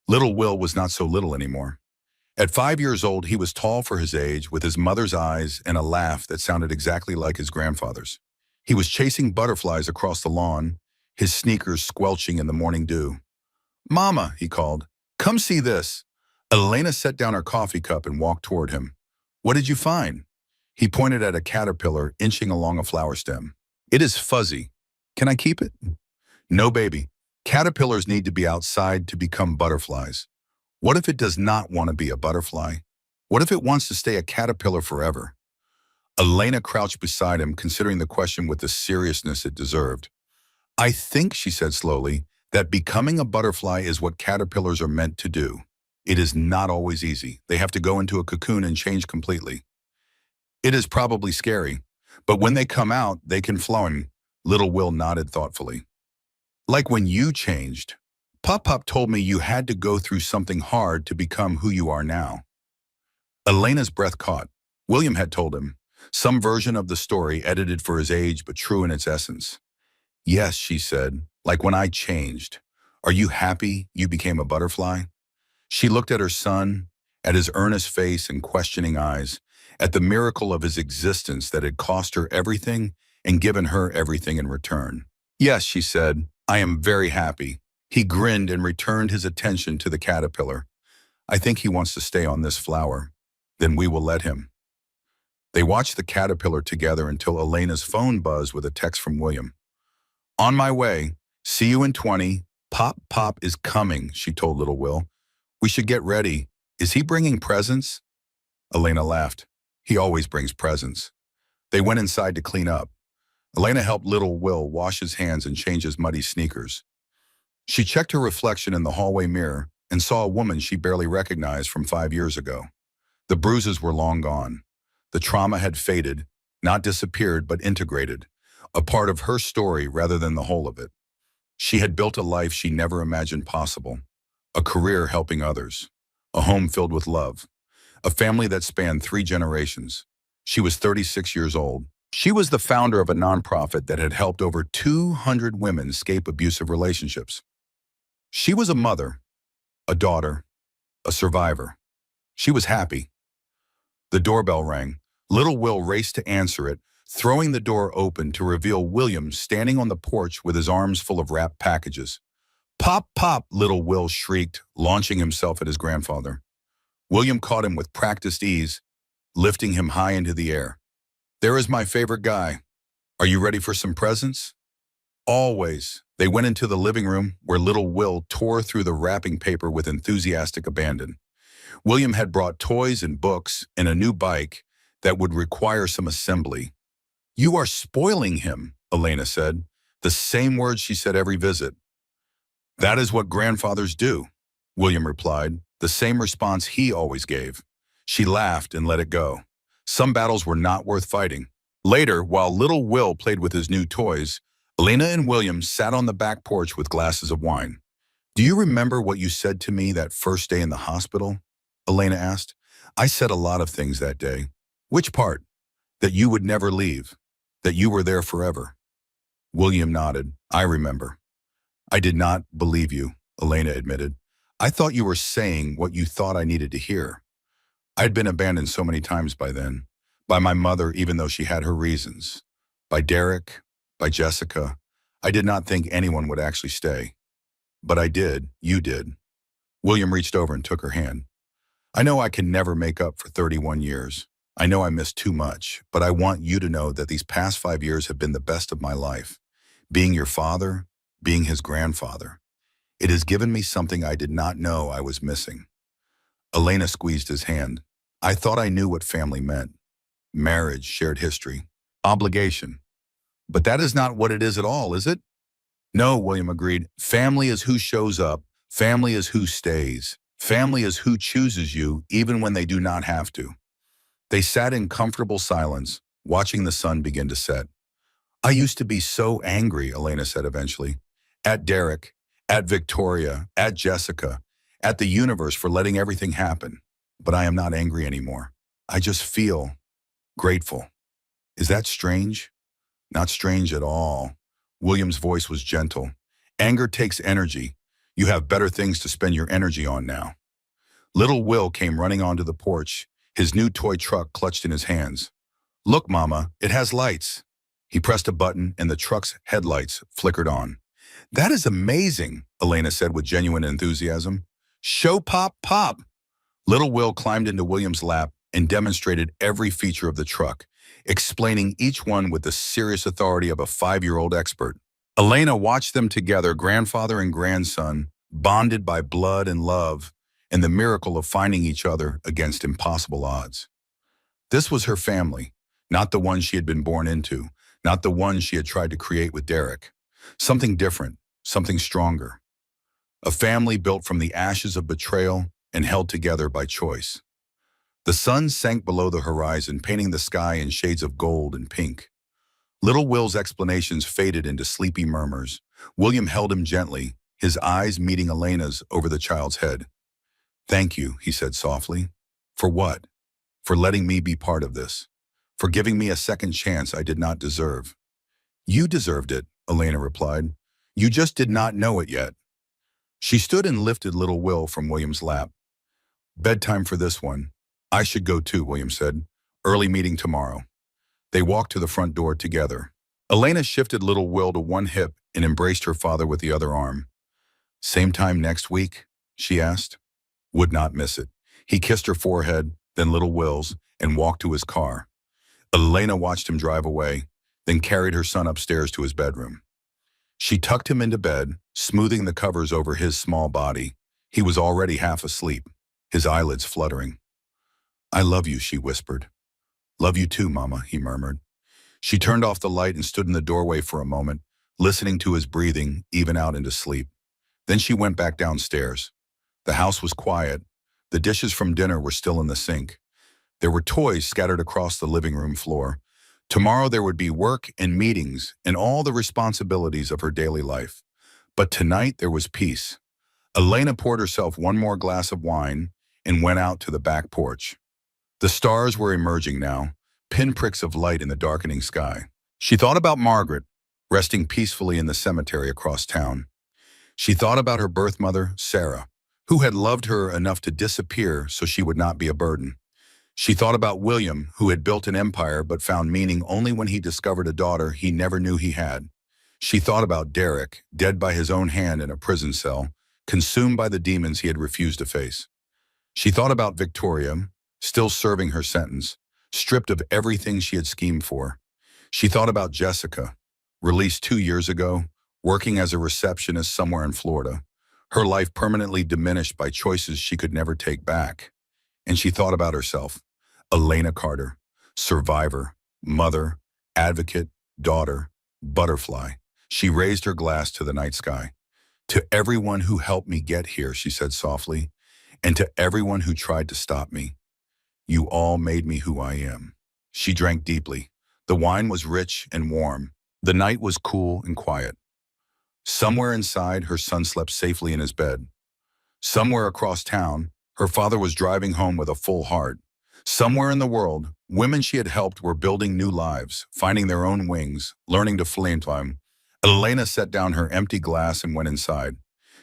Little Will was not so little anymore. At 5 years old, he was tall for his age, with his mother's eyes and a laugh that sounded exactly like his grandfather's. He was chasing butterflies across the lawn, his sneakers squelching in the morning dew. Mama, he called, come see this. Elena set down her coffee cup and walked toward him. What did you find? He pointed at a caterpillar inching along a flower stem. It is fuzzy. Can I keep it? No, baby. Caterpillars need to be outside to become butterflies. What if it does not want to be a butterfly? What if it wants to stay a caterpillar forever? Elena crouched beside him, considering the question with the seriousness it deserved. I think, she said slowly, that becoming a butterfly is what caterpillars are meant to do. It is not always easy. They have to go into a cocoon and change completely. It is probably scary, but when they come out, they can fly. Little Will nodded thoughtfully. Like when you changed. Pop told me you had to go through something hard to become who you are now. Elena's breath caught. William had told him. Some version of the story edited for his age, but true in its essence. Yes, she said, like when I changed. Are you happy you became a butterfly? She looked at her son, at his earnest face and questioning eyes, at the miracle of his existence that had cost her everything and given her everything in return. Yes, she said, I am very happy. He grinned and returned his attention to the caterpillar. I think he wants to stay on this flower. Then we will let him. They watched the caterpillar together until Elena's phone buzzed with a text from William. On my way. See you in 20. Pop Pop is coming, she told little Will. We should get ready. Is he bringing presents? Elena laughed. He always brings presents. They went inside to clean up. Elena helped little Will wash his hands and change his muddy sneakers. She checked her reflection in the hallway mirror and saw a woman she barely recognized from 5 years ago. The bruises were long gone. The trauma had faded, not disappeared, but integrated, a part of her story rather than the whole of it. She had built a life she never imagined possible, a career helping others, a home filled with love, a family that spanned 3 generations. She was 36 years old. She was the founder of a nonprofit that had helped over 200 women escape abusive relationships. She was a mother, a daughter, a survivor. She was happy. The doorbell rang. Little Will raced to answer it, throwing the door open to reveal William standing on the porch with his arms full of wrapped packages. Pop, pop, little Will shrieked, launching himself at his grandfather. William caught him with practiced ease, lifting him high into the air. There is my favorite guy. Are you ready for some presents? Always. They went into the living room where little Will tore through the wrapping paper with enthusiastic abandon. William had brought toys and books and a new bike that would require some assembly. You are spoiling him, Elena said, the same words she said every visit. That is what grandfathers do, William replied, the same response he always gave. She laughed and let it go. Some battles were not worth fighting. Later, while little Will played with his new toys, Elena and William sat on the back porch with glasses of wine. Do you remember what you said to me that first day in the hospital? Elena asked. I said a lot of things that day. Which part? That you would never leave. That you were there forever. William nodded. I remember. I did not believe you, Elena admitted. I thought you were saying what you thought I needed to hear. I'd been abandoned so many times by then. By my mother, even though she had her reasons. By Derek. By Jessica. I did not think anyone would actually stay. But I did. You did. William reached over and took her hand. I know I can never make up for 31 years. I know I missed too much, but I want you to know that these past 5 years have been the best of my life. Being your father, being his grandfather. It has given me something I did not know I was missing. Elena squeezed his hand. I thought I knew what family meant. Marriage, shared history, obligation. But that is not what it is at all, is it? No, William agreed. Family is who shows up. Family is who stays. Family is who chooses you, even when they do not have to. They sat in comfortable silence, watching the sun begin to set. I used to be so angry, Elena said eventually. At Derek, at Victoria, at Jessica, at the universe for letting everything happen. But I am not angry anymore. I just feel grateful. Is that strange? Not strange at all. William's voice was gentle. Anger takes energy. You have better things to spend your energy on now. Little Will came running onto the porch, his new toy truck clutched in his hands. Look, Mama, it has lights. He pressed a button and the truck's headlights flickered on. That is amazing, Elena said with genuine enthusiasm. Show Pop Pop. Little Will climbed into William's lap and demonstrated every feature of the truck, explaining each one with the serious authority of a 5-year-old expert. Elena watched them together, grandfather and grandson, bonded by blood and love, and the miracle of finding each other against impossible odds. This was her family, not the one she had been born into, not the one she had tried to create with Derek. Something different, something stronger. A family built from the ashes of betrayal and held together by choice. The sun sank below the horizon, painting the sky in shades of gold and pink. Little Will's explanations faded into sleepy murmurs. William held him gently, his eyes meeting Elena's over the child's head. Thank you, he said softly. For what? For letting me be part of this. For giving me a second chance I did not deserve. You deserved it, Elena replied. You just did not know it yet. She stood and lifted little Will from William's lap. Bedtime for this one. I should go too, William said. Early meeting tomorrow. They walked to the front door together. Elena shifted little Will to one hip and embraced her father with the other arm. Same time next week? She asked. Would not miss it. He kissed her forehead, then little Will's, and walked to his car. Elena watched him drive away, then carried her son upstairs to his bedroom. She tucked him into bed, smoothing the covers over his small body. He was already half asleep, his eyelids fluttering. "I love you," she whispered. "Love you too, Mama," he murmured. She turned off the light and stood in the doorway for a moment, listening to his breathing, even out into sleep. Then she went back downstairs. The house was quiet. The dishes from dinner were still in the sink. There were toys scattered across the living room floor. Tomorrow there would be work and meetings and all the responsibilities of her daily life. But tonight there was peace. Elena poured herself one more glass of wine and went out to the back porch. The stars were emerging now, pinpricks of light in the darkening sky. She thought about Margaret, resting peacefully in the cemetery across town. She thought about her birth mother, Sarah, who had loved her enough to disappear so she would not be a burden. She thought about William, who had built an empire but found meaning only when he discovered a daughter he never knew he had. She thought about Derek, dead by his own hand in a prison cell, consumed by the demons he had refused to face. She thought about Victoria, still serving her sentence, stripped of everything she had schemed for. She thought about Jessica, released 2 years ago, working as a receptionist somewhere in Florida, her life permanently diminished by choices she could never take back. And she thought about herself, Elena Carter, survivor, mother, advocate, daughter, butterfly. She raised her glass to the night sky. "To everyone who helped me get here," she said softly, "and to everyone who tried to stop me, you all made me who I am." She drank deeply. The wine was rich and warm. The night was cool and quiet. Somewhere inside, her son slept safely in his bed. Somewhere across town, her father was driving home with a full heart. Somewhere in the world, women she had helped were building new lives, finding their own wings, learning to fly in time. Elena set down her empty glass and went inside.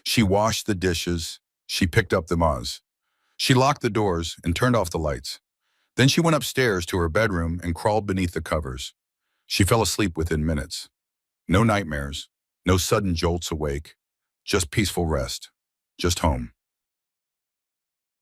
She washed the dishes. She picked up the vase. She locked the doors and turned off the lights. Then she went upstairs to her bedroom and crawled beneath the covers. She fell asleep within minutes. No nightmares, no sudden jolts awake, just peaceful rest, just home.